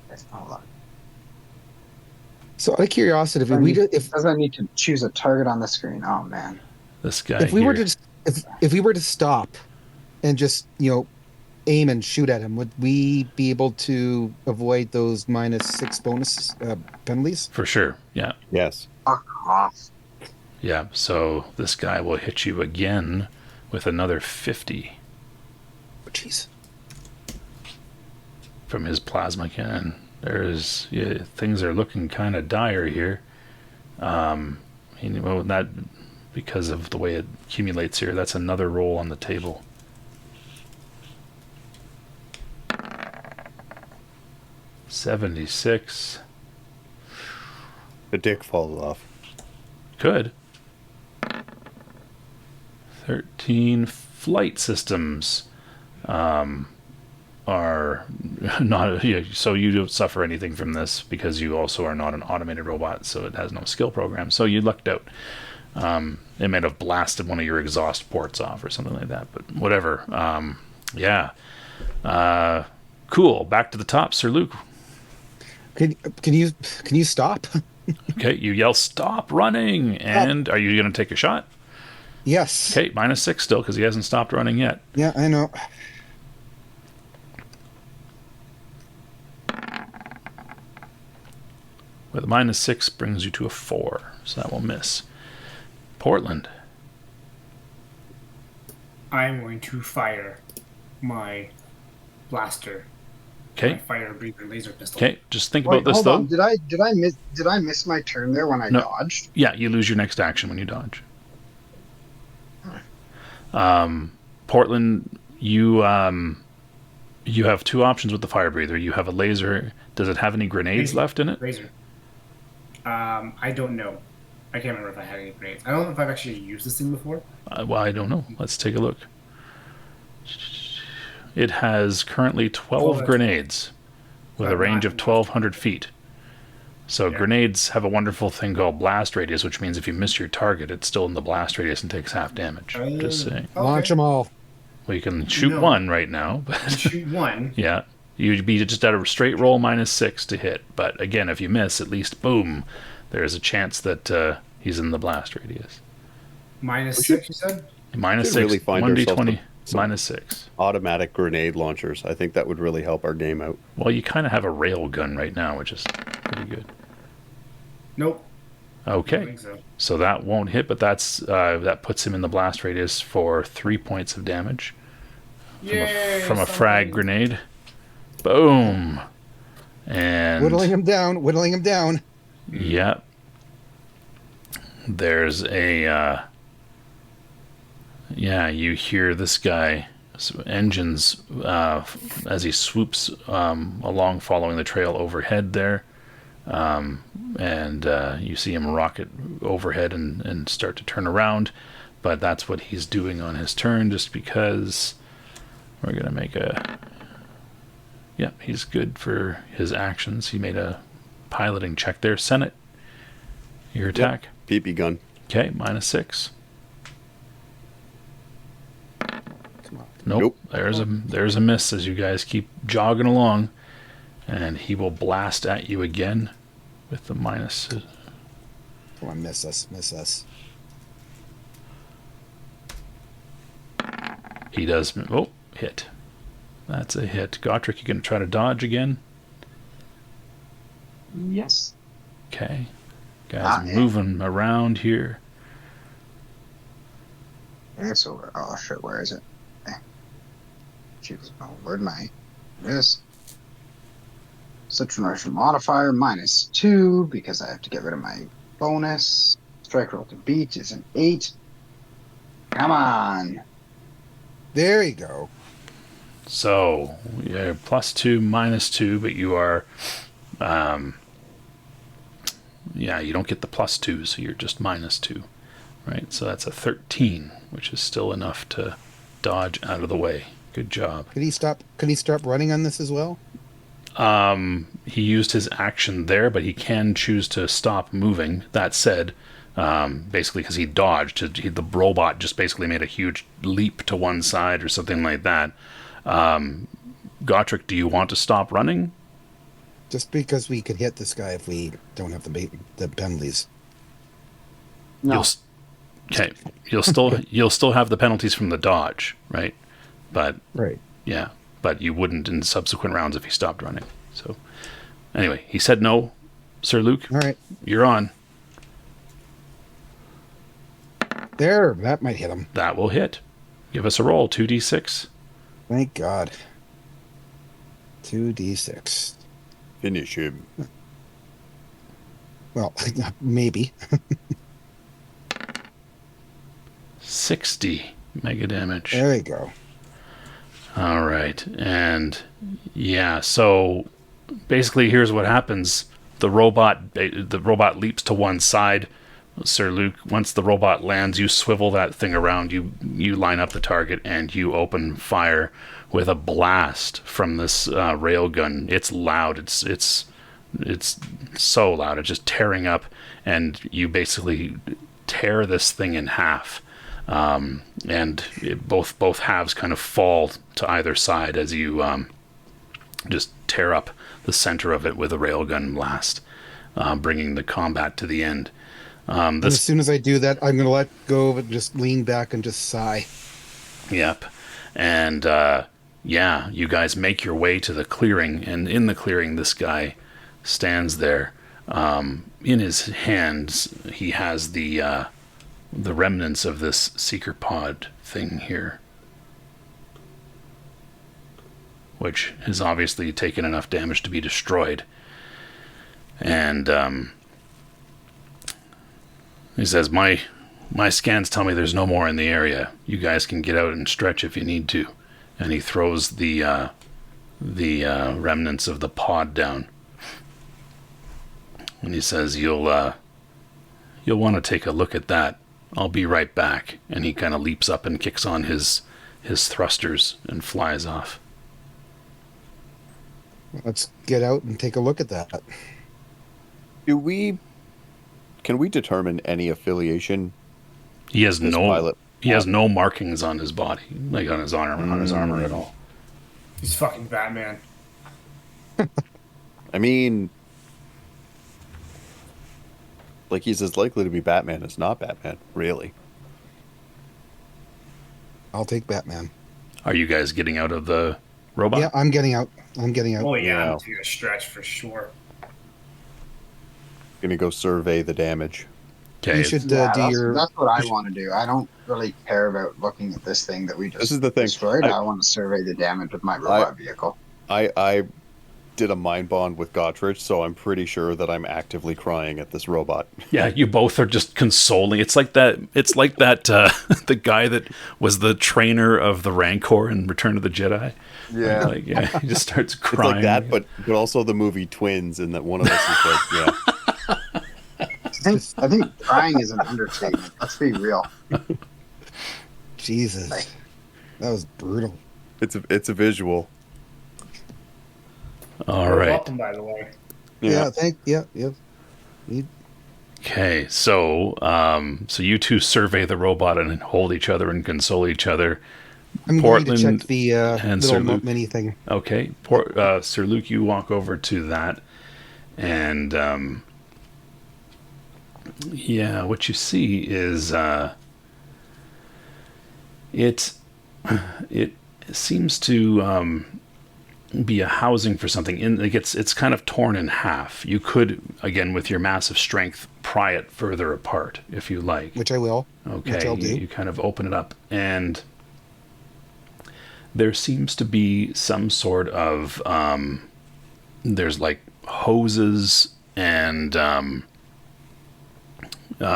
That's not a lot. So, out of curiosity, if Doesn't need to choose a target on the screen. Oh man. This guy if we here, were to if we were to stop and just aim and shoot at him, would we be able to avoid those -6 bonus penalties? for sure, yeah. Yes. Fuck off. Yeah, so this guy will hit you again with another 50 Oh, jeez. from his plasma cannon. Things are looking kind of dire here. That because of the way it accumulates here, that's another roll on the table. $76. The dick falls off. Good. 13 flight systems are not. So you don't suffer anything from this because you also are not an automated robot, so it has no skill program. So you lucked out. It might have blasted one of your exhaust ports off or something like that, but whatever. Yeah. Cool. Back to the top, Sir Luke. Can you stop? Okay, you yell stop running, and are you going to take a shot? Yes. Okay, -6 still because he hasn't stopped running yet. Yeah, I know. With a -6 brings you to a 4, so that will miss. Portland. I'm going to fire my blaster. Okay. My fire breather laser pistol. Okay, just think Wait, about this hold though. on. Did I miss my turn there when I No. dodged? Yeah, you lose your next action when you dodge. Portland, you have two options with the fire breather. You have a laser. Does it have any grenades left in it? Razor. I don't know. I can't remember if I had any grenades. I don't know if I've actually used this thing before. Well, I don't know. Let's take a look. It has currently 12 grenades with a range of 1,200 feet. So Yeah. grenades have a wonderful thing called blast radius, which means if you miss your target, it's still in the blast radius and takes half damage. Just saying. Okay. Launch them all. Well, you can shoot No. one right now, but Shoot one. yeah, you'd be just at a straight roll -6 to hit. But again, if you miss, at least boom, there's a chance that he's in the blast radius. -6, you said? -6, really find 1d20, some- -6. Automatic grenade launchers. I think that would really help our game out. Well, you kind of have a rail gun right now, which is pretty good. Nope. I don't Okay, think so. so that won't hit, but that puts him in the blast radius for 3 points of damage. Yay! from a something. frag grenade. Boom. And Whittling him down. Whittling him down. Yep. There's a you hear this guy engines as he swoops along following the trail overhead there. And you see him rocket overhead and start to turn around, but that's what he's doing on his turn, just because we're gonna make he's good for his actions. He made a piloting check there. Senate, your attack. Yep. PP gun. Okay, -6. Come on. Nope. There's a miss as you guys keep jogging along, and he will blast at you again with the minus. Come on, miss us. Miss us. He does. Oh, hit. That's a hit. Gotrek, you gonna try to dodge again? Yes. Okay. Guys moving around here. Okay, so oh shit, where is it? Okay. Jeez, oh, where'd my this? Situation modifier -2 because I have to get rid of my bonus. Strike roll to beat is an 8. Come on. There you go. So you're +2, -2, but you are, you don't get the +2, so you're just -2, right? So that's a 13, which is still enough to dodge out of the way. Good job. Could he stop running on this as well? He used his action there, but he can choose to stop moving. That said, basically because he dodged, the robot just basically made a huge leap to one side or something like that. Gotrek, do you want to stop running? Just because we could hit this guy if we don't have the penalties. No. You'll still have the penalties from the dodge, right? But Right. yeah, but you wouldn't in subsequent rounds if he stopped running. So anyway, he said no. Sir Luke, All right. you're on. There, that might hit him. That will hit. Give us a roll. 2d6. Thank God. 2d6. Finish him. Well, maybe. 60 mega damage. There you go. All right. And yeah, so basically here's what happens. The robot leaps to one side. Sir Luke, once the robot lands, you swivel that thing around, you line up the target, and you open fire with a blast from this railgun. It's loud. It's so loud. It's just tearing up, and you basically tear this thing in half. Both halves kind of fall to either side as you just tear up the center of it with a railgun blast, bringing the combat to the end. And as soon as I do that, I'm going to let go of it, just lean back and just sigh. Yep. And you guys make your way to the clearing, and in the clearing, this guy stands there. In his hands, he has the remnants of this seeker pod thing here, which has obviously taken enough damage to be destroyed. And he says, my scans tell me there's no more in the area. You guys can get out and stretch if you need to. And he throws the remnants of the pod down. And he says, you'll want to take a look at that. I'll be right back. And he kind of leaps up and kicks on his thrusters and flies off. Let's get out and take a look at that. Can we determine any affiliation? He has This pilot. has no markings on his body, like on his armor at all. He's fucking Batman. I mean, like, he's as likely to be Batman as not Batman, really. I'll take Batman. Are you guys getting out of the robot? Yeah, I'm getting out. I'm getting out. Oh yeah, Yeah. I'm taking a stretch for sure. Gonna go survey the damage. Okay. You should Yeah, do your. that's what I want to do. I don't really care about looking at this thing that we This just is the thing. destroyed. I want to survey the damage of my I robot vehicle. I did a mind bond with Gottrich, so I'm pretty sure that I'm actively crying at this robot. Yeah, you both are just consoling. It's like that. It's like that. The guy that was the trainer of the Rancor in Return of the Jedi. Yeah. Like, yeah, he just starts It's crying. like that, but also the movie Twins, and that one of us is like, yeah. I think crying is an understatement. Let's be real. Jesus, that was brutal. It's a visual. All You're right. welcome, by the way. Yeah. Yeah. Okay. So, so you two survey the robot and hold each other and console each other. I'm going to check the and Sir little Luke. mini thing. Okay. Sir Luke, you walk over to that, and yeah, what you see is it seems to be a housing for something. It's kind of torn in half. You could, again, with your massive strength, pry it further apart if you like. Which I will. Okay, Which I'll do. you kind of open it up, and there seems to be some sort of there's like hoses and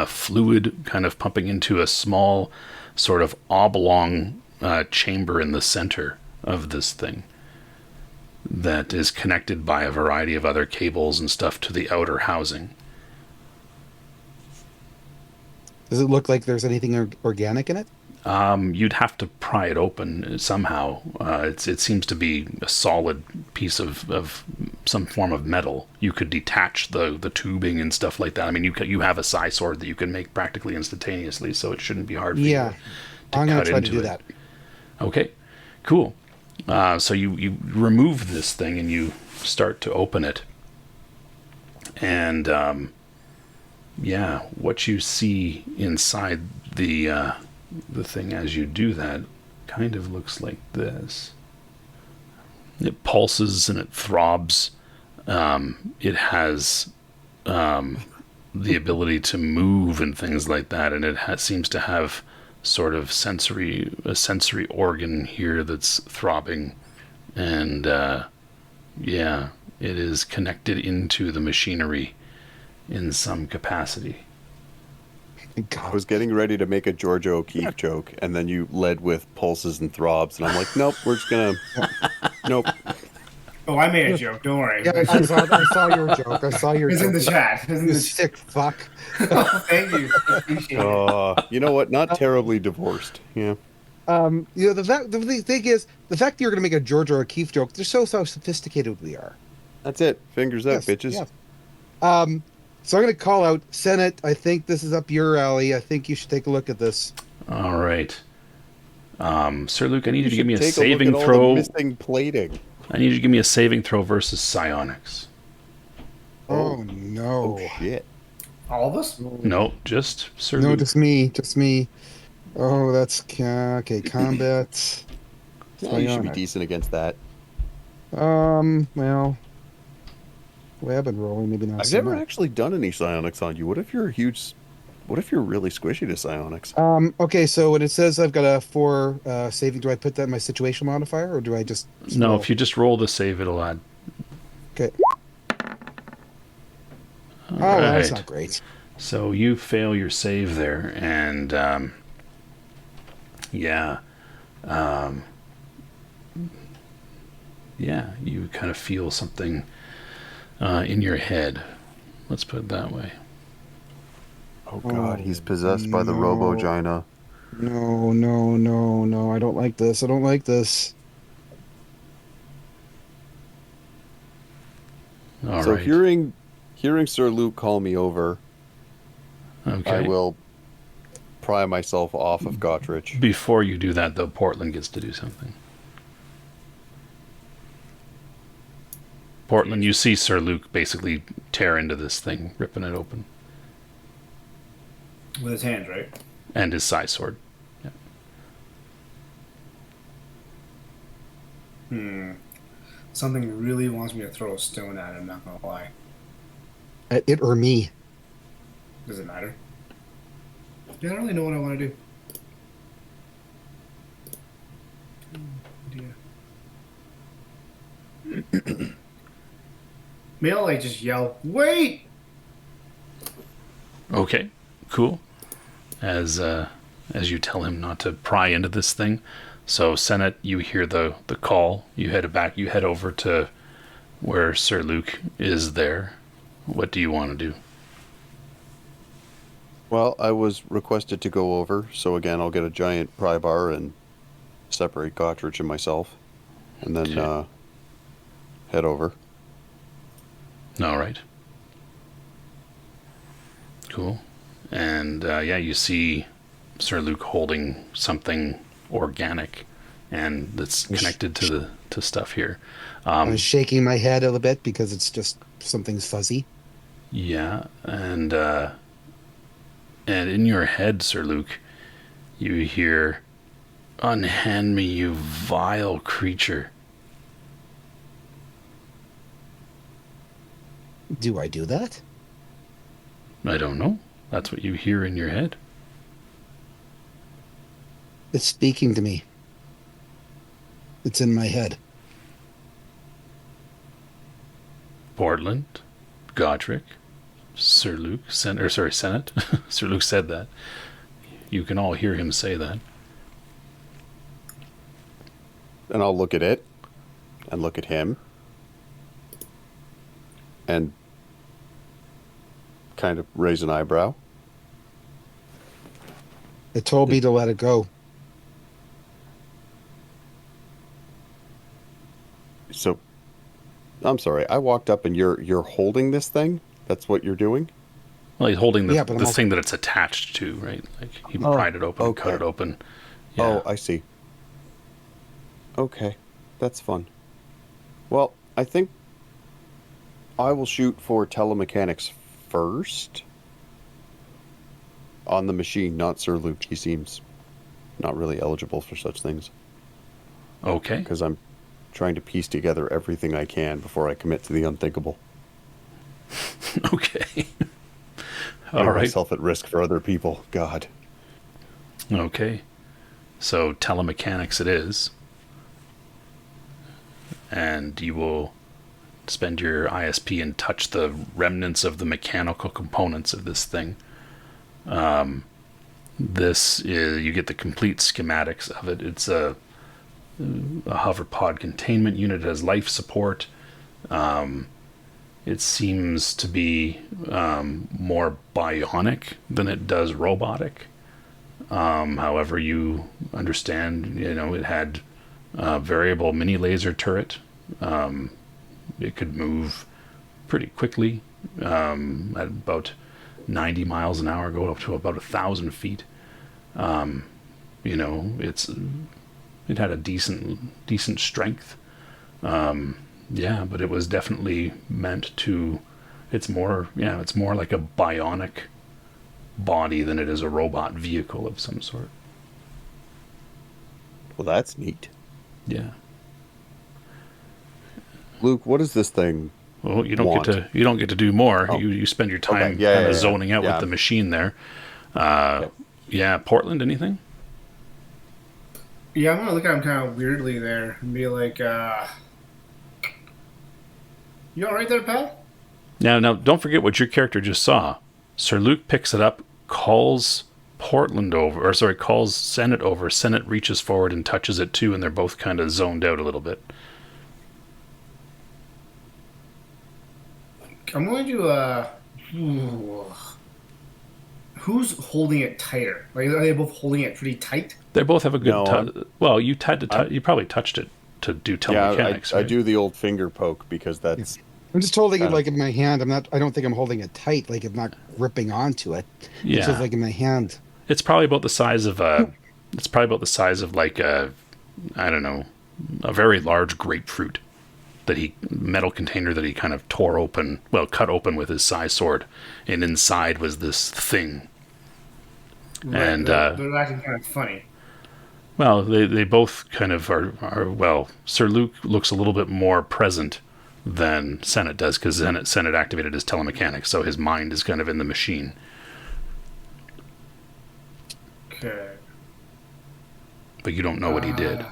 fluid kind of pumping into a small sort of oblong chamber in the center of this thing that is connected by a variety of other cables and stuff to the outer housing. Does it look like there's anything organic in it? You'd have to pry it open somehow. It seems to be a solid piece of some form of metal. You could detach the tubing and stuff like that. I mean, you have a psi sword that you can make practically instantaneously, so it shouldn't be hard for you to I'm going cut to try to into do it. that. Okay, cool. So you remove this thing and you start to open it. And yeah, what you see inside the thing as you do that kind of looks like this. It pulses and it throbs. It has the ability to move and things like that, and it seems to have sort of a sensory organ here that's throbbing, and yeah, it is connected into the machinery in some capacity. I was getting ready to make a Georgia O'Keeffe joke, and then you led with pulses and throbs, and I'm like, nope, we're just gonna, nope. Oh, I made a joke. Don't worry. Yeah, I saw your joke. I saw your It's joke. in the chat. It's in You the sick fuck. Thank you. Appreciate it. You know what? Not terribly divorced. Yeah. You know, the thing is, the fact that you're going to make a Georgia O'Keeffe joke, they're so sophisticated we are. That's it. Fingers out, Yes, bitches. yes. So I'm going to call out Senate. I think this is up your alley. I think you should take a look at this. All right. Sir Luke, I need you to should give me a take saving look at all throw. the missing plating. I need you to give me a saving throw versus psionics. Oh no! Oh shit. All of us? No, just Sir No, Luke. just me. Oh, that's okay. Combat. Yeah, you should be Psionic. decent against that. Well, the way I've been rolling, maybe not. I've so never much. actually done any psionics on you. What if you're really squishy to psionics? Okay, so when it says I've got a 4 saving, do I put that in my situation modifier, or do I just No, roll? if you just roll the save, it'll add. Okay. All Well, that's right. not great. So you fail your save there, and yeah, yeah, you kind of feel something in your head. Let's put it that way. Oh god, he's Oh, possessed by the no. Robogina. No. I don't like this. All So right. hearing Sir Luke call me over, Okay. I will pry myself off of Gottrich. Before you do that, though, Portland gets to do something. Portland, you see Sir Luke basically tear into this thing, ripping it open, With his hands, right? and his psi sword. Something really wants me to throw a stone at him, not gonna lie. It or me. Does it matter? Yeah, I don't really know what I want to do. Maybe I'll like just yell, "Wait!" Okay, cool. As you tell him not to pry into this thing. So Senate, you hear the call. You head back. You head over to where Sir Luke is there. What do you want to do? Well, I was requested to go over, so again, I'll get a giant pry bar and separate Gotrich and myself, and then Okay. head over. All right. Cool. And yeah, you see Sir Luke holding something organic, and that's connected to stuff here. I was shaking my head a little bit because it's just something's fuzzy. Yeah, and in your head, Sir Luke, you hear, "Unhand me, you vile creature." Do I do that? I don't know. That's what you hear in your head. It's speaking to me. It's in my head. Portland, Godric, Sir Luke, Senate. Sir Luke said that. You can all hear him say that. And I'll look at it, and look at him, and kind of raise an eyebrow. It told me to let it go. So, I'm sorry, I walked up and you're holding this thing? That's what you're doing? Well, he's holding the, Yeah, but I'm the also- thing that it's attached to, right? Like he pried it open, and cut okay. it open. Yeah. Oh, I see. Okay, that's fun. Well, I think I will shoot for telemechanics first. On the machine, not Sir Luke. He seems not really eligible for such things. Okay. Because I'm trying to piece together everything I can before I commit to the unthinkable. Okay. Putting All right. myself at risk for other people. God. Okay. So telemechanics it is. And you will spend your ISP and touch the remnants of the mechanical components of this thing. This is, you get the complete schematics of it. It's a hoverpod containment unit. It has life support. It seems to be more bionic than it does robotic. However, you understand, it had a variable mini laser turret. It could move pretty quickly at about 90 miles an hour, go up to about 1,000 feet. It had a decent strength. Yeah, but it was definitely meant to. It's more like a bionic body than it is a robot vehicle of some sort. Well, that's neat. Yeah. Luke, what is this thing? Well, you don't want? get to do more. Oh. You spend your time Okay. Yeah, kind of yeah. zoning out Yeah. with the machine there. Okay. Yeah, Portland, anything? Yeah, I'm gonna look at him kind of weirdly there and be like, "You all right there, pal?" Now, don't forget what your character just saw. Sir Luke picks it up, calls calls Senate over. Senate reaches forward and touches it too, and they're both kind of zoned out a little bit. I'm going to, who's holding it tighter? Like, are they both holding it pretty tight? They both have a good. No, well, you probably touched it to do telemechanics. Yeah, I right? do the old finger poke because that's... I'm just holding it like in my hand. I don't think I'm holding it tight, like I'm not gripping onto it. Yeah. It's just like in my hand. It's probably about the size of like a, I don't know, a very large grapefruit metal container that he kind of cut open with his scythe sword, and inside was this thing. Right, And they're acting kind of funny. well, they both kind of are well. Sir Luke looks a little bit more present than Senate does because Senate activated his telemechanics, so his mind is kind of in the machine. Okay. but you don't know what he did.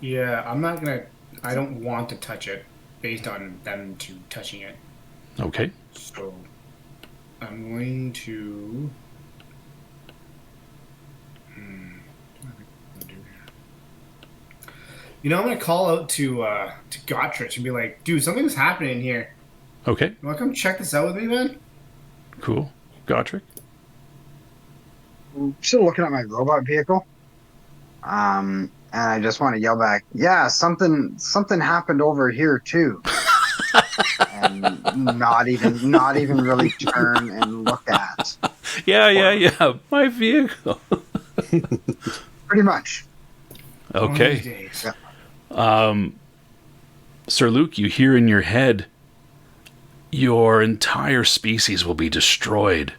Yeah, I'm not gonna. I don't want to touch it based on them two touching it. Okay. So I'm going to. What am I gonna do here? You know, I'm gonna call out to Gottrich and be like, "Dude, something's happening here. Okay. You want to come check this out with me, man?" Cool. Gotrick. I'm still looking at my robot vehicle. And I just want to yell back, yeah, something happened over here too. And not even really turn and look at. Yeah. My vehicle. Pretty much. One of these Okay. days. Yeah. Sir Luke, you hear in your head, your entire species will be destroyed.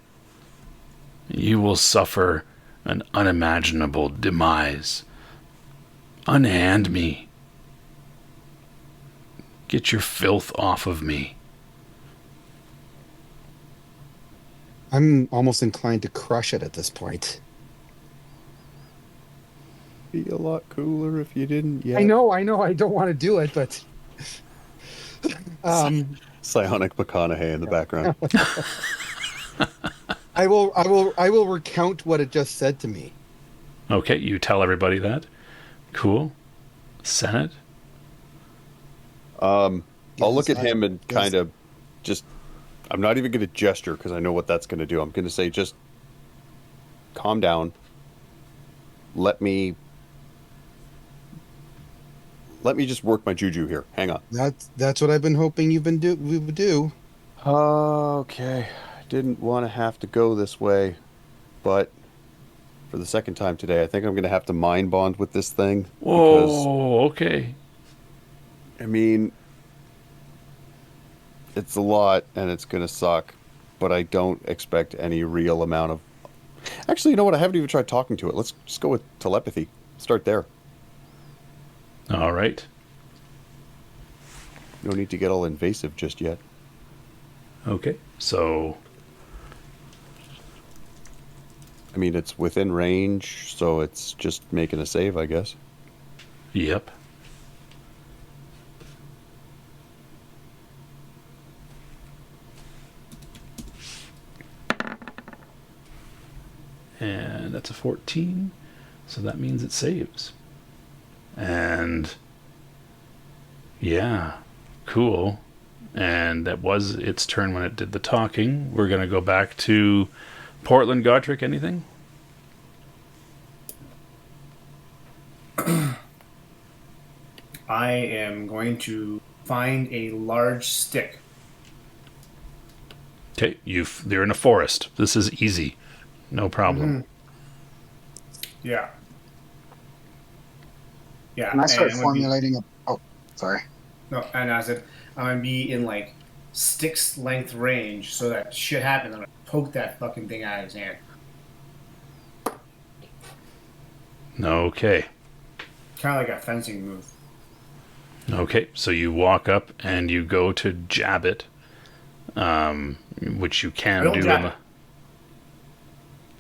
You will suffer an unimaginable demise. Unhand me. Get your filth off of me. I'm almost inclined to crush it at this point. Be a lot cooler if you didn't yet. I know. I don't want to do it, but Psionic McConaughey in the background. I will recount what it just said to me. Okay, you tell everybody that. Cool. Senate? I'll look Yes, at him and yes. kind of just. I'm not even going to gesture because I know what that's going to do. I'm going to say, just calm down. Let me just work my juju here. Hang on. That's what I've been hoping we would do. Okay. Didn't want to have to go this way, but for the second time today, I think I'm going to have to mind bond with this thing. Whoa, okay. I mean, it's a lot and it's going to suck, but I don't expect any real amount of. Actually, you know what? I haven't even tried talking to it. Let's just go with telepathy. Start there. All right. No need to get all invasive just yet. Okay, so I mean, it's within range, so it's just making a save, I guess. yep. And that's a 14, so that means it saves. And yeah, cool. And that was its turn when it did the talking. We're going to go back to Portland. Gotrick, anything? I am going to find a large stick. Okay, they're in a forest. This is easy. No problem. Yeah. Yeah. Can I start and it would be- formulating a? Oh, sorry. No, and I said I'm gonna be in like stick's length range, so that shit happens. I'm gonna poke that fucking thing out of his hand. Okay. Kind of like a fencing move. Okay, so you walk up and you go to jab it, which you I can don't do. jab it.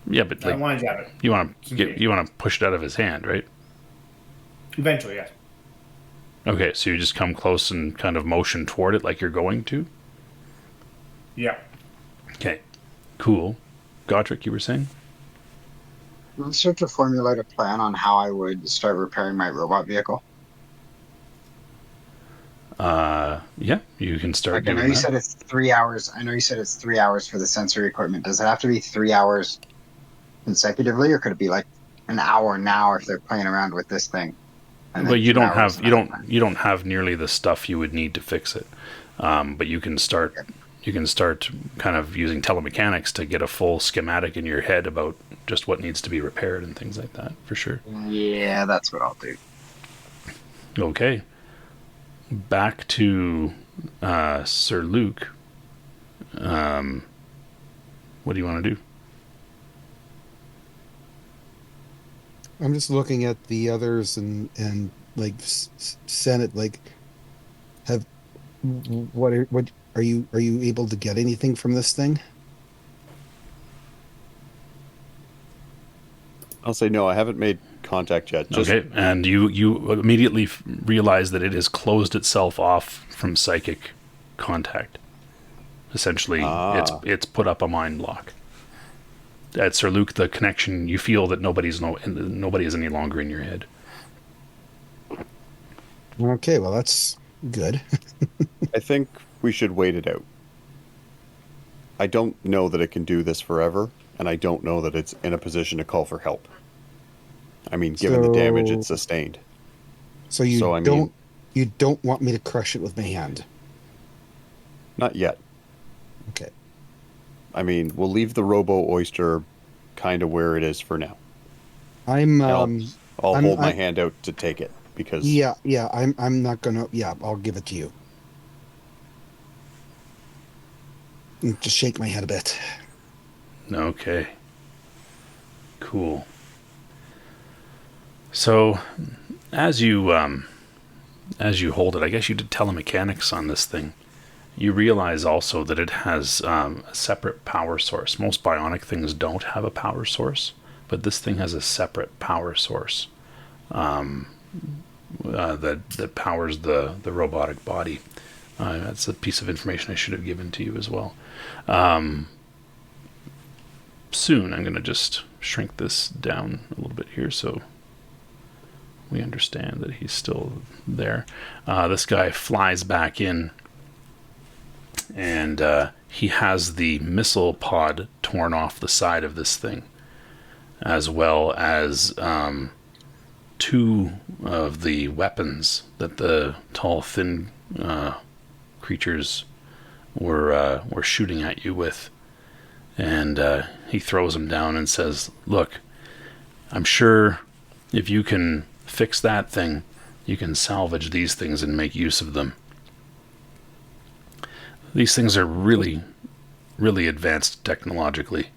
Yeah, but I don't like want to jab it. you want to Okay. you want to push it out of his hand, right? Eventually, yes. Okay, so you just come close and kind of motion toward it like you're going to. Yeah. Okay, cool. Gotrick, you were saying? Let's start to formulate a plan on how I would start repairing my robot vehicle. Yeah, you can start Like, I doing know you that. said it's 3 hours. I know you said it's 3 hours for the sensory equipment. Does it have to be 3 hours consecutively, or could it be like an hour now if they're playing around with this thing? And But then you 2 don't hours have you another don't time? you don't have nearly the stuff you would need to fix it. But you can start kind of using telemechanics to get a full schematic in your head about just what needs to be repaired and things like that, for sure. Yeah, that's what I'll do. Okay. Back to Sir Luke. What do you want to do? I'm just looking at the others and like Senate, like have what are you able to get anything from this thing? I'll say no. I haven't made contact yet. Just, Okay, and you immediately realize that it has closed itself off from psychic contact. Essentially, it's put up a mind lock. At Sir Luke, the connection, you feel that nobody is any longer in your head. Okay, well, that's good. I think we should wait it out. I don't know that it can do this forever, and I don't know that it's in a position to call for help. I mean, given the damage it sustained. So you don't want me to crush it with my hand? Not yet. Okay. I mean, we'll leave the Robo Oyster kind of where it is for now. I'll hold my hand out to take it because I'm not gonna. Yeah, I'll give it to you. Just shake my head a bit. Okay. Cool. So, as you hold it, I guess you did telemechanics on this thing. You realize also that it has a separate power source. Most bionic things don't have a power source, but this thing has a separate power source that powers the robotic body. That's a piece of information I should have given to you as well. Soon, I'm going to just shrink this down a little bit here so we understand that he's still there. This guy flies back in, and he has the missile pod torn off the side of this thing, as well as two of the weapons that the tall, thin creatures were shooting at you with. And he throws them down and says, "Look, I'm sure if you can fix that thing, you can salvage these things and make use of them. These things are really, really advanced technologically.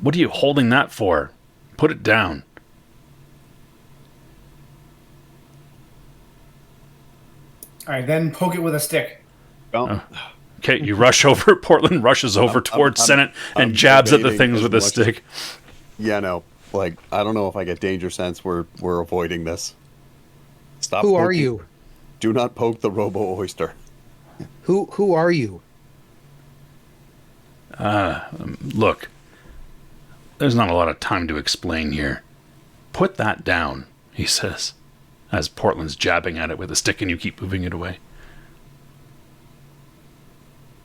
What are you holding that for? Put it down." All right, then poke it with a stick. Okay, you rush over. Portland rushes over towards Senate and jabs at the things with a stick. Yeah, no. Like, I don't know if I get danger sense. We're avoiding this. Stop. Who poking. are you? Do not poke the Robo Oyster. Who are you? Look, there's not a lot of time to explain here. Put that down, he says, as Portland's jabbing at it with a stick and you keep moving it away.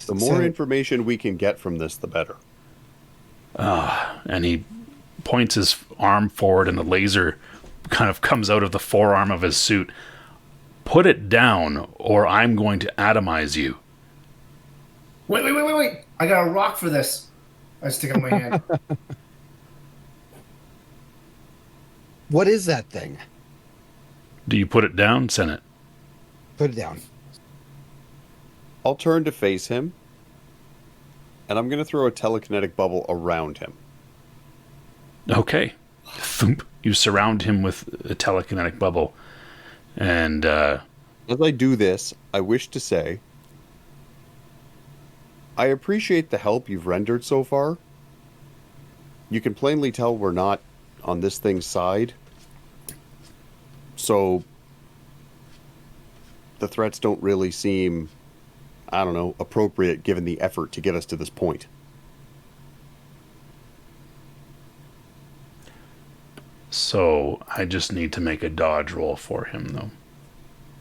The more information we can get from this, the better. And he points his arm forward and the laser kind of comes out of the forearm of his suit. Put it down or I'm going to atomize you. Wait. I got a rock for this. I stick it in my hand. What is that thing? Do you put it down, Senate? Put it down. I'll turn to face him, and I'm going to throw a telekinetic bubble around him. Okay. Thump. You surround him with a telekinetic bubble. And as I do this, I wish to say, I appreciate the help you've rendered so far. You can plainly tell we're not on this thing's side. So the threats don't really seem, I don't know, appropriate given the effort to get us to this point. so I just need to make a dodge roll for him, though.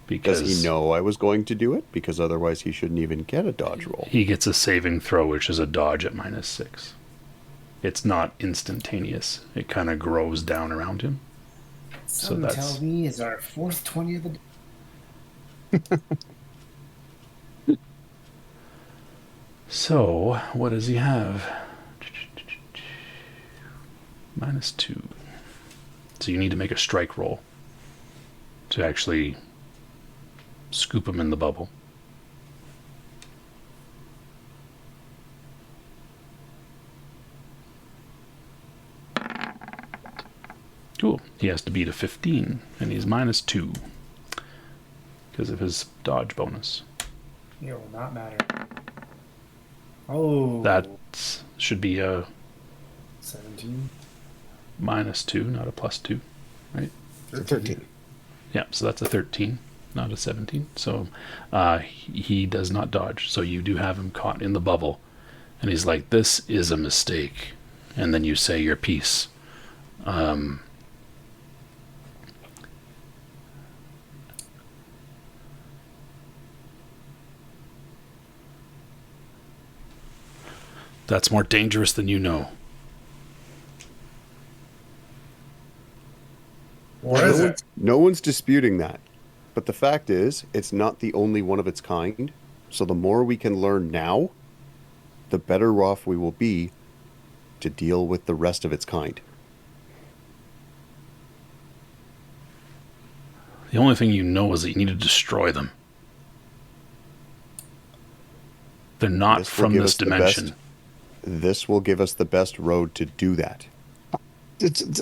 Because Does he know I was going to do it? Because otherwise he shouldn't even get a dodge roll. he gets a saving throw, which is a dodge at -6. It's not instantaneous. It kind of grows down around him. Something tells me it's our fourth 20 of the day. So, what does he have? -2. So you need to make a strike roll to actually scoop him in the bubble. Cool. He has to beat a 15, and he's -2 because of his dodge bonus. It will not matter. Oh. That should be a 17. -2, not a +2, right? So 13. Yeah, so that's a 13, not a 17. So he does not dodge. So you do have him caught in the bubble. And he's like, this is a mistake. And then you say your piece. That's more dangerous than you know. What is it? No one's disputing that. But the fact is, it's not the only one of its kind. So the more we can learn now, the better off we will be to deal with the rest of its kind. The only thing you know is that you need to destroy them. They're not from this dimension. This will give us the best road to do that.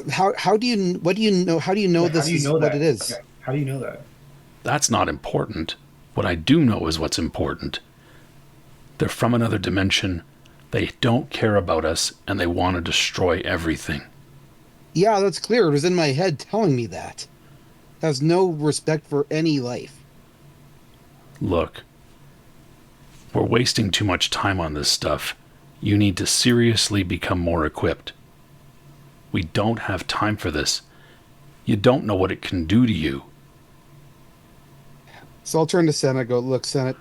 How do you what do you know? How do you know Yeah, this is what it is? Yeah, how do you know that? That's not important. What I do know is what's important. They're from another dimension. They don't care about us, and they want to destroy everything. Yeah, that's clear. It was in my head telling me that. Has no respect for any life. Look, we're wasting too much time on this stuff. You need to seriously become more equipped. We don't have time for this. You don't know what it can do to you. So I'll turn to Senate and go, look, Senate,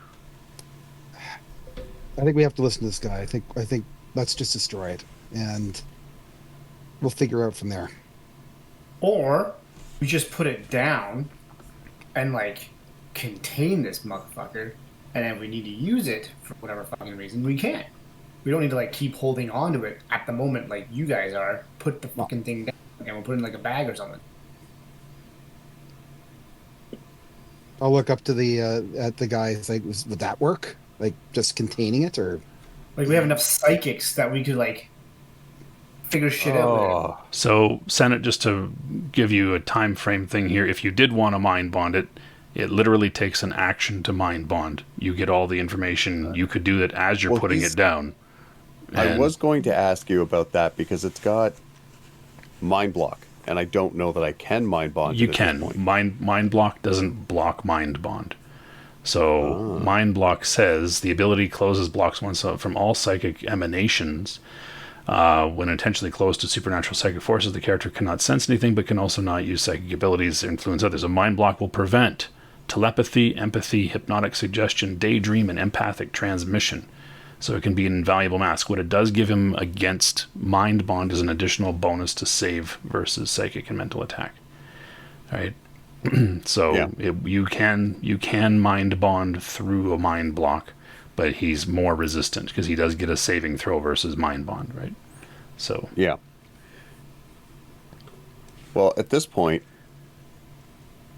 I think we have to listen to this guy. I think let's just destroy it. And we'll figure out from there. Or we just put it down and like contain this motherfucker, and then we need to use it for whatever fucking reason we can. We don't need to like keep holding on to it at the moment like you guys are. Put the fucking thing down and we'll put it in like a bag or something. I'll look up to the at the guy. It's like, would that work? Like just containing it, or Like we have enough psychics that we could like figure shit out. So, Senate, just to give you a time frame thing here, if you did want to mind bond it, it literally takes an action to mind bond. You get all the information. You could do it as you're putting it down. I was going to ask you about that because it's got mind block, and I don't know that I can mind bond. You can. Mind block doesn't block mind bond. So mind block says the ability closes blocks oneself from all psychic emanations. When intentionally close to supernatural psychic forces, the character cannot sense anything, but can also not use psychic abilities to influence others. A mind block will prevent telepathy, empathy, hypnotic suggestion, daydream, and empathic transmission. So it can be an invaluable mask. What it does give him against mind bond is an additional bonus to save versus psychic and mental attack. All right. So you can mind bond through a mind block, but he's more resistant because he does get a saving throw versus mind bond, right? So yeah. Well, at this point,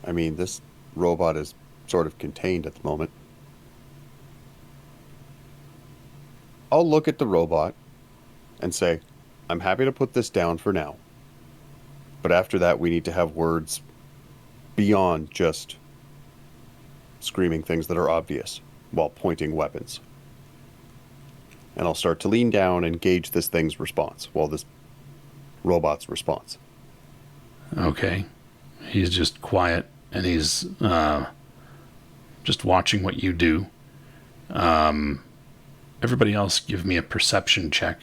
I mean, this robot is sort of contained at the moment. I'll look at the robot and say, I'm happy to put this down for now. But after that, we need to have words beyond just screaming things that are obvious while pointing weapons. And I'll start to lean down and gauge this thing's response, well, this robot's response. Okay. He's just quiet, and he's just watching what you do. Everybody else give me a perception check.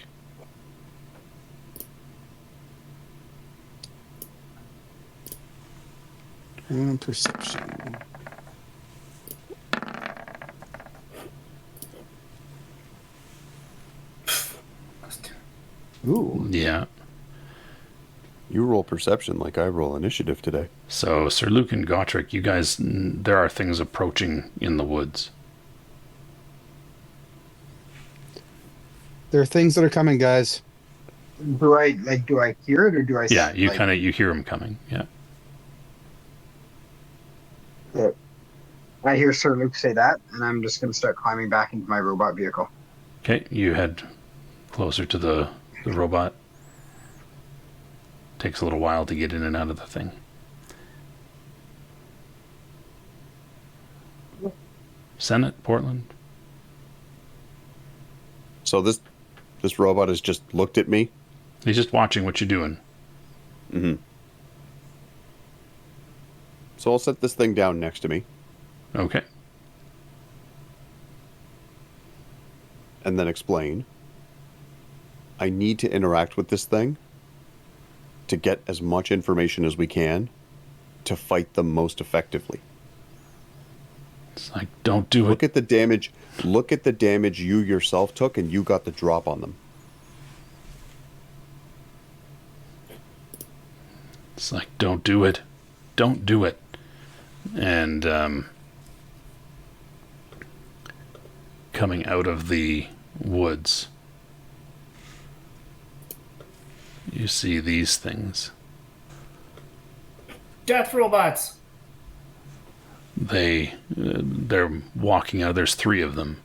Perception. Ooh. Yeah. You roll perception like I roll initiative today. So, Sir Luke and Gotrek, you guys, there are things approaching in the woods. There are things that are coming, guys. Do I hear it or do I? Yeah, you you hear them coming. Yeah. I hear Sir Luke say that, and I'm just going to start climbing back into my robot vehicle. Okay, you head closer to the robot. Takes a little while to get in and out of the thing. Senate, Portland. So this robot has just looked at me. He's just watching what you're doing. Mm-hmm. So I'll set this thing down next to me, Okay. and then explain. I need to interact with this thing to get as much information as we can to fight them most effectively. It's like, don't do Look it. at the damage. Look at the damage you yourself took, and you got the drop on them. It's like, don't do it. Don't do it. And coming out of the woods, you see these things. Death robots. They're walking out. There's 3 of them.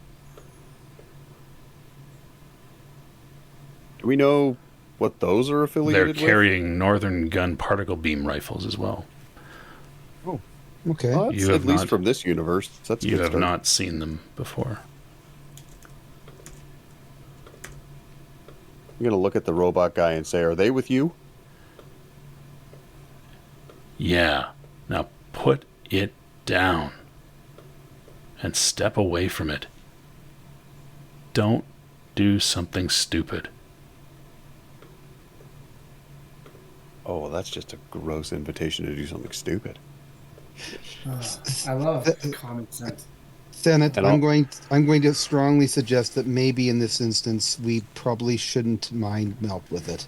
Do we know what those are They're affiliated carrying Northern Gun particle beam rifles as well. Okay. with? Well, that's You have at least not- from this universe. That's a You good have start. not seen them before. I'm gonna look at the robot guy and say, "Are they with you?" Yeah. Now put it down and step away from it. Don't do something stupid. Oh, well, that's just a gross invitation to do something stupid. I love common sense. Senate, And I'm going to strongly suggest that maybe in this instance we probably shouldn't mind melt with it.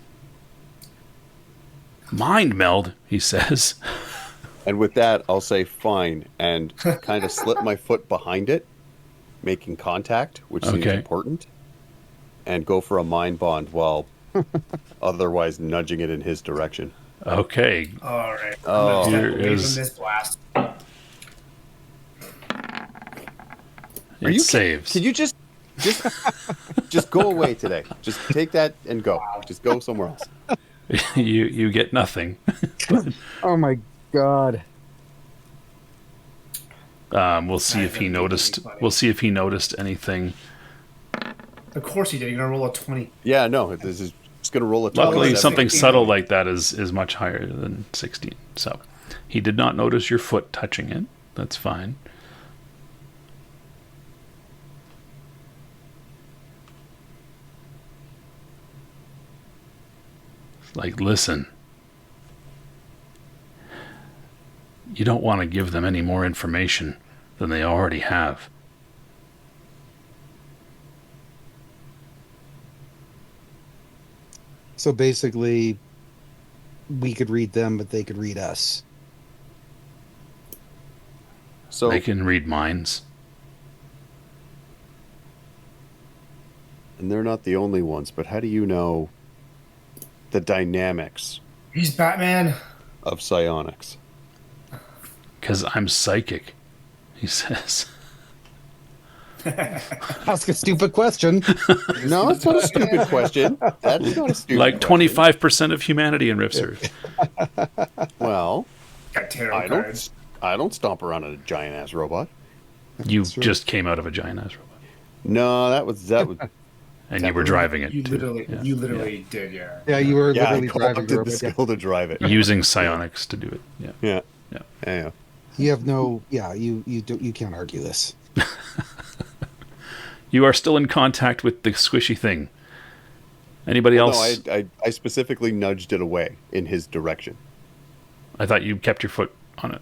Mind meld, he says. And with that, I'll say fine and kind of slip my foot behind it, making contact, which seems Okay. important, and go for a mind bond while otherwise nudging it in his direction. Okay. All right. Oh. I'm gonna Here step away is- from this blast. Are you saves. Can you just go away today? Just take that and go. Just go somewhere else. you get nothing. Oh my god. We'll see Nice, if he that'd be noticed. funny. We'll see if he noticed anything. Of course he did. You're gonna roll a 20. Yeah, no, this is just gonna roll a Luckily, 27. something 16. subtle like that is much higher than 16. So he did not notice your foot touching it. That's fine. Like, listen. You don't want to give them any more information than they already have. So basically, we could read them, but they could read us. So They can read minds. and they're not the only ones, but how do you know the dynamics He's Batman. of psionics? Because I'm psychic, he says. Ask a stupid question. No, it's not a stupid question. That's not a stupid Like question. 25% of humanity in Rift Surf. Well, Got tarot I cards. don't stomp around in a giant ass robot. You That's true. just came out of a giant ass robot. No, that was And you were driving it. You too. literally, Yeah. you literally did, yeah. Yeah, you were yeah. I literally driving co-opted the the robot. Yeah. skill to drive it. Using psionics to do it. Yeah. Yeah, Yeah. yeah. You have no. Yeah, you can't argue this. You are still in contact with the squishy thing. Anybody No, else? I specifically nudged it away in his direction I thought you kept your foot on it.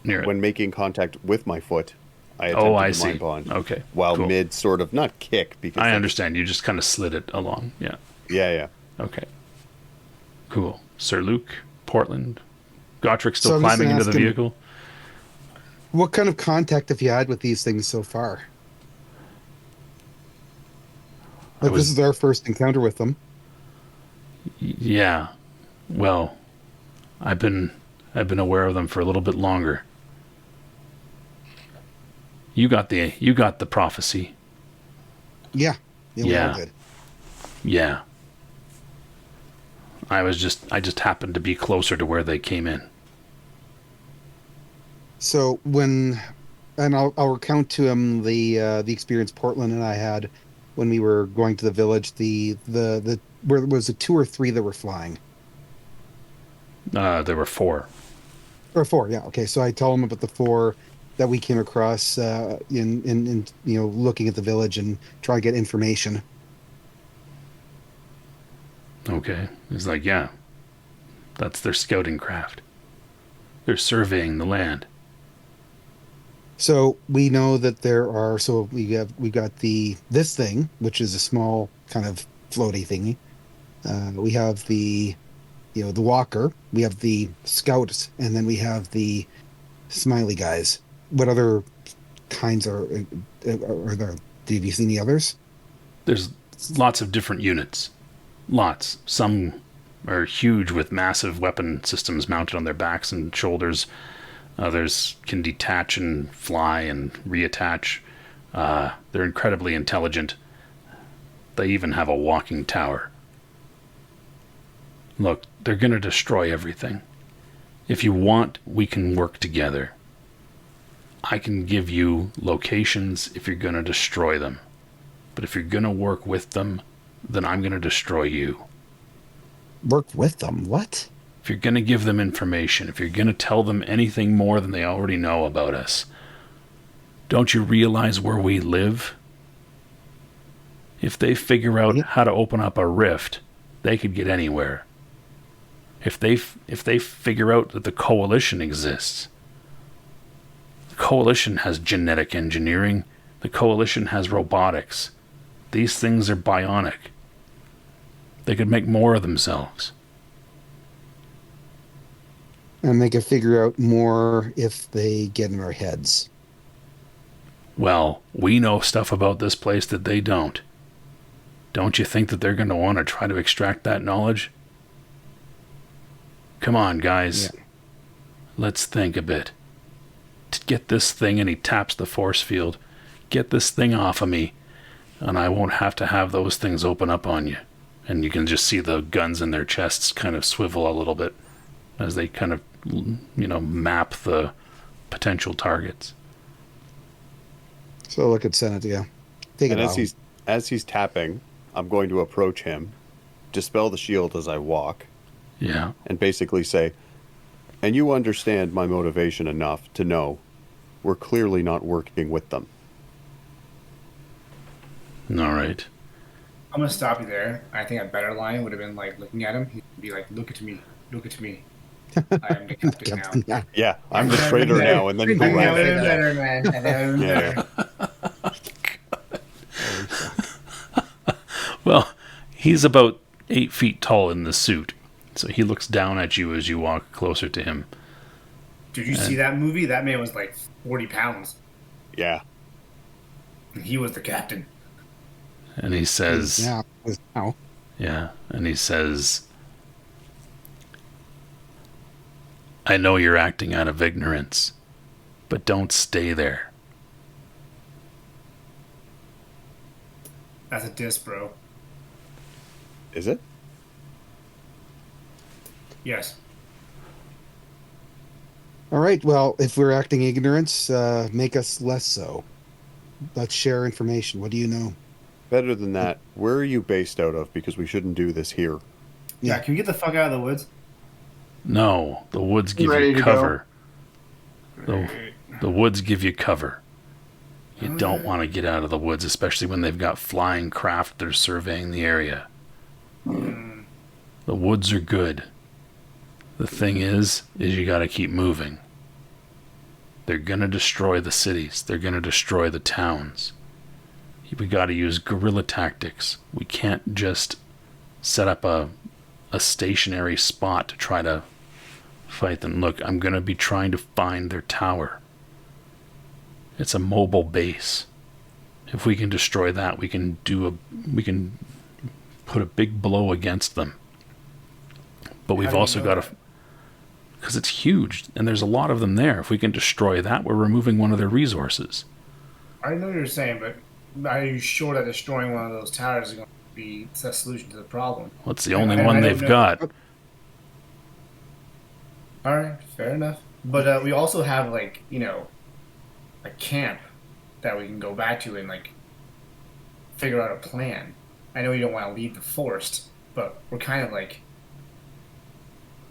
Near it. when making contact with my foot. I attempted Oh, I the see. mind bond Okay. while cool. mid sort of not kick because I understand. You just kind of slid it along. Yeah. Yeah. Okay. Cool. Sir Luke, Portland, Gotrek still So I'm just climbing gonna into the ask him- vehicle. What kind of contact have you had with these things so far? Like, was- this is our first encounter with them. Yeah. Well, I've been aware of them for a little bit longer. You got the prophecy. Yeah. We all Yeah. did. Yeah. I just happened to be closer to where they came in. So and I'll recount to him the experience Portland and I had when we were going to the village. The where was it 2 or 3 that were flying? There were 4. Or 4, yeah. Okay, so I tell them about the 4 that we came across in looking at the village and try to get information. Okay. He's like, yeah, that's their scouting craft. They're surveying the land. So we know that there are. So we got this thing, which is a small kind of floaty thingy. We have the walker. We have the scouts, and then we have the smiley guys. What other kinds are there? Did you see any others? There's lots of different units. Lots. Some are huge with massive weapon systems mounted on their backs and shoulders. Others can detach and fly and reattach. They're incredibly intelligent. They even have a walking tower. Look, they're going to destroy everything. If you want, we can work together. I can give you locations if you're going to destroy them. But if you're going to work with them, then I'm going to destroy you. Work with them? What? If you're going to give them information, if you're going to tell them anything more than they already know about us, don't you realize where we live? If they figure out how to open up a rift, they could get anywhere. If they figure out that the coalition exists, the coalition has genetic engineering, the coalition has robotics. These things are bionic. They could make more of themselves. And they can figure out more if they get in our heads. Well, we know stuff about this place that they don't. Don't you think that they're going to want to try to extract that knowledge? Come on, guys. Yeah. Let's think a bit. To get this thing, and he taps the force field. Get this thing off of me, and I won't have to have those things open up on you. And you can just see the guns in their chests kind of swivel a little bit as they kind of, map the potential targets. So look at Senate, yeah. Take it out. As he's tapping, I'm going to approach him, dispel the shield as I walk. Yeah. And basically say, and you understand my motivation enough to know we're clearly not working with them. All right. I'm going to stop you there. I think a better line would have been like looking at him. He'd be like, look at me. I am the captain now. Yeah, I'm the traitor now, and then go right better, man. And then better. Well, he's about 8 feet tall in the suit, so he looks down at you as you walk closer to him. Did you see that movie? That man was like 40 pounds. Yeah. And he was the captain. And he says... Yeah. Yeah, and he says... I know you're acting out of ignorance, but don't stay there. That's a diss, bro. Is it? Yes. All right. Well, if we're acting ignorance, make us less so. Let's share information. What do you know? Better than that, where are you based out of? Because we shouldn't do this here. Yeah, can we get the fuck out of the woods? No, the woods give you cover. The woods give you cover. You don't want to get out of the woods, especially when they've got flying craft that are surveying the area. The woods are good. The thing is you got to keep moving. They're going to destroy the cities. They're going to destroy the towns. We got to use guerrilla tactics. We can't just set up a stationary spot to try to fight them. Look, I'm going to be trying to find their tower. It's a mobile base. If we can destroy that, we can put a big blow against them. But we've also got to, because it's huge and there's a lot of them there. If we can destroy that, we're removing one of their resources. I know what you're saying, but are you sure that destroying one of those towers is going to be the solution to the problem? Well, it's the only one they've got. All right, fair enough. But we also have, like, a camp that we can go back to and, like, figure out a plan. I know you don't want to leave the forest, but we're kind of, like,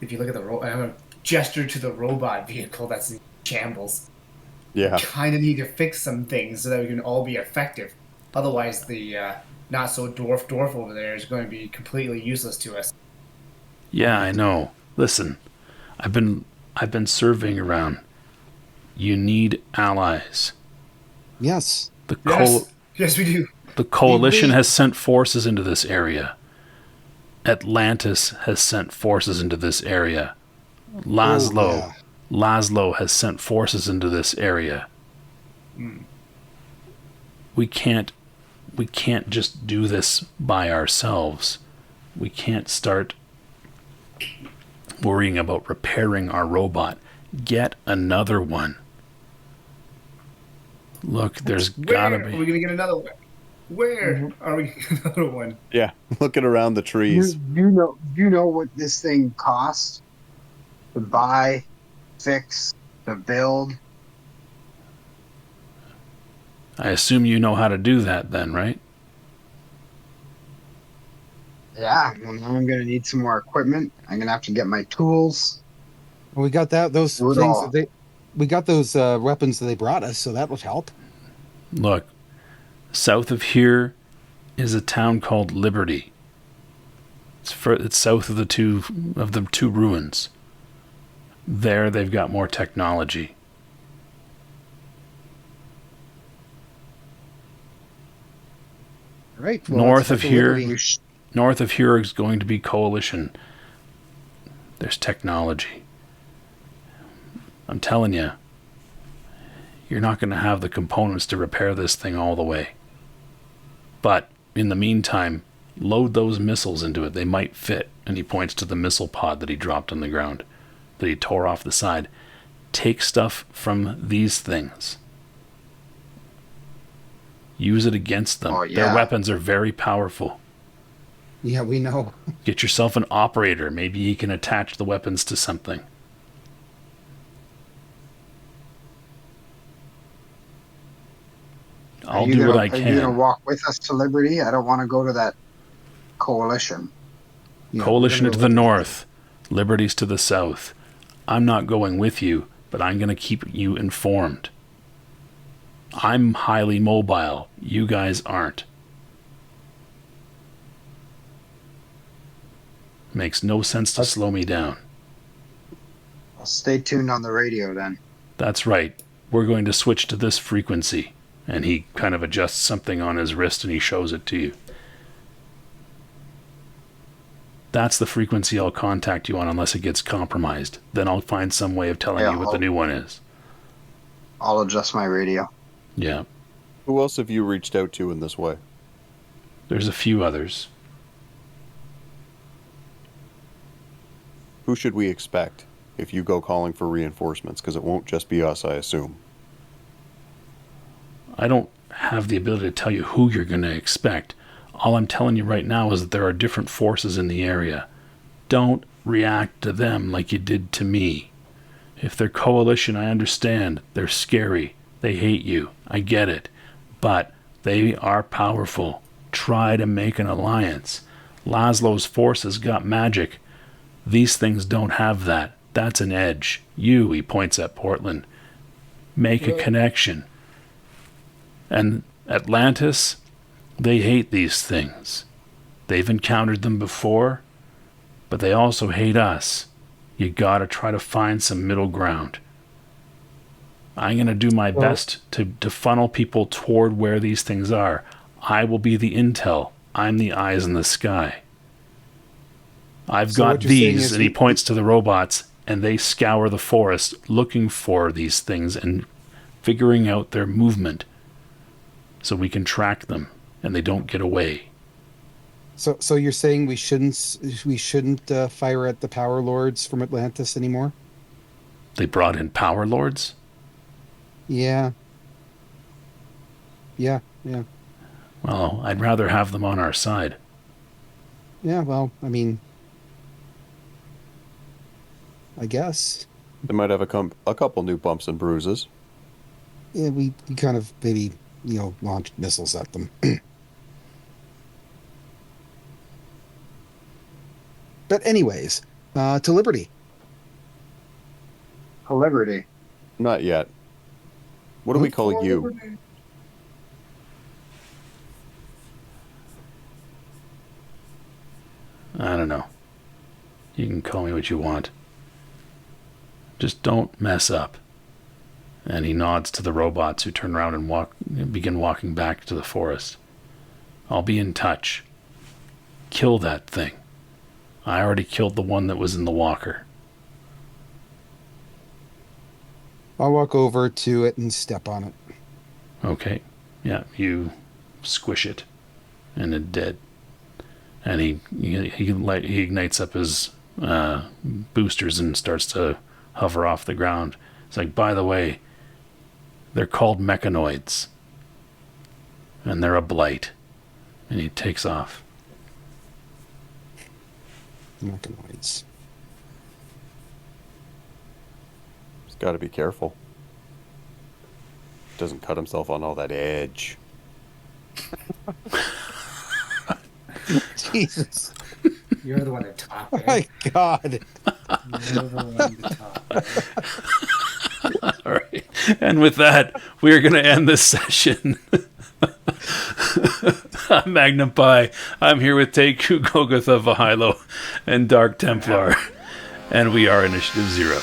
if you look at the I'm gonna gesture to the robot vehicle that's in shambles. Yeah. Kind of need to fix some things so that we can all be effective. Otherwise, the not so dwarf over there is going to be completely useless to us. Yeah, I know. Listen, I've been surveying around. You need allies. Yes. Yes, we do. The coalition has sent forces into this area. Atlantis has sent forces into this area. Laszlo has sent forces into this area. We can't just do this by ourselves. We can't start worrying about repairing our robot. Get another one. Look, there's gotta be. Are we gonna get another one? Where are we getting another one? Yeah. Looking around the trees. Do you know what this thing costs to buy, fix, to build? I assume you know how to do that then, right? Yeah, well, now I'm going to need some more equipment. I'm going to have to get my tools. Well, we got those Do it things all. we got those weapons that they brought us, so that would help. Look, south of here is a town called Liberty. It's south of the two ruins. There they've got more technology. Right. Well, North of here is going to be Coalition. There's technology. I'm telling you, you're not going to have the components to repair this thing all the way. But in the meantime, load those missiles into it. They might fit. And he points to the missile pod that he dropped on the ground, that he tore off the side. Take stuff from these things. Use it against them. Oh, yeah. Their weapons are very powerful. Yeah, we know. Get yourself an operator. Maybe he can attach the weapons to something. I'll do what I can. Are you going to walk with us to Liberty? I don't want to go to that coalition. Coalition to the north. Liberty's to the south. I'm not going with you, but I'm going to keep you informed. I'm highly mobile. You guys aren't. Makes no sense to slow me down. Well, stay tuned on the radio then. That's right. We're going to switch to this frequency. And he kind of adjusts something on his wrist and he shows it to you. That's the frequency I'll contact you on unless it gets compromised. Then I'll find some way of telling you what the new one is. I'll adjust my radio. Yeah. Who else have you reached out to in this way? There's a few others. Who should we expect if you go calling for reinforcements? Because it won't just be us, I assume. I don't have the ability to tell you who you're going to expect. All I'm telling you right now is that there are different forces in the area. Don't react to them like you did to me. If they're coalition, I understand. They're scary. They hate you. I get it. But they are powerful. Try to make an alliance. Laszlo's forces got magic. These things don't have that. That's an edge. You, he points at Portland. Make a connection. And Atlantis, they hate these things. They've encountered them before, but they also hate us. You gotta try to find some middle ground. I'm gonna do my best to funnel people toward where these things are. I will be the intel. I'm the eyes in the sky. I've got these, and he points to the robots, and they scour the forest looking for these things and figuring out their movement so we can track them and they don't get away. So you're saying we shouldn't fire at the Power Lords from Atlantis anymore? They brought in Power Lords? Yeah. Well, I'd rather have them on our side. Yeah, well, I mean, I guess. They might have a couple new bumps and bruises. Yeah, we kind of maybe, launch missiles at them. But anyways, To Liberty. Liberty. Not yet. What do we call you? I don't know. You can call me what you want. Just don't mess up. And he nods to the robots who turn around and begin walking back to the forest. I'll be in touch. Kill that thing. I already killed the one that was in the walker. I'll walk over to it and step on it. Okay. Yeah, you squish it, and it's dead. And he ignites up his boosters and starts to hover off the ground. It's like, by the way, they're called Mechanoids, and they're a blight. And he takes off. Mechanoids. He's got to be careful. Doesn't cut himself on all that edge. Jesus. You're the one that talked. Oh my God. You're the one that talked. All right. And with that, we're going to end this session. I'm Magnum Pi. I'm here with Teku, Golgotha, Vahilo, and Dark Templar. And we are Initiative 0.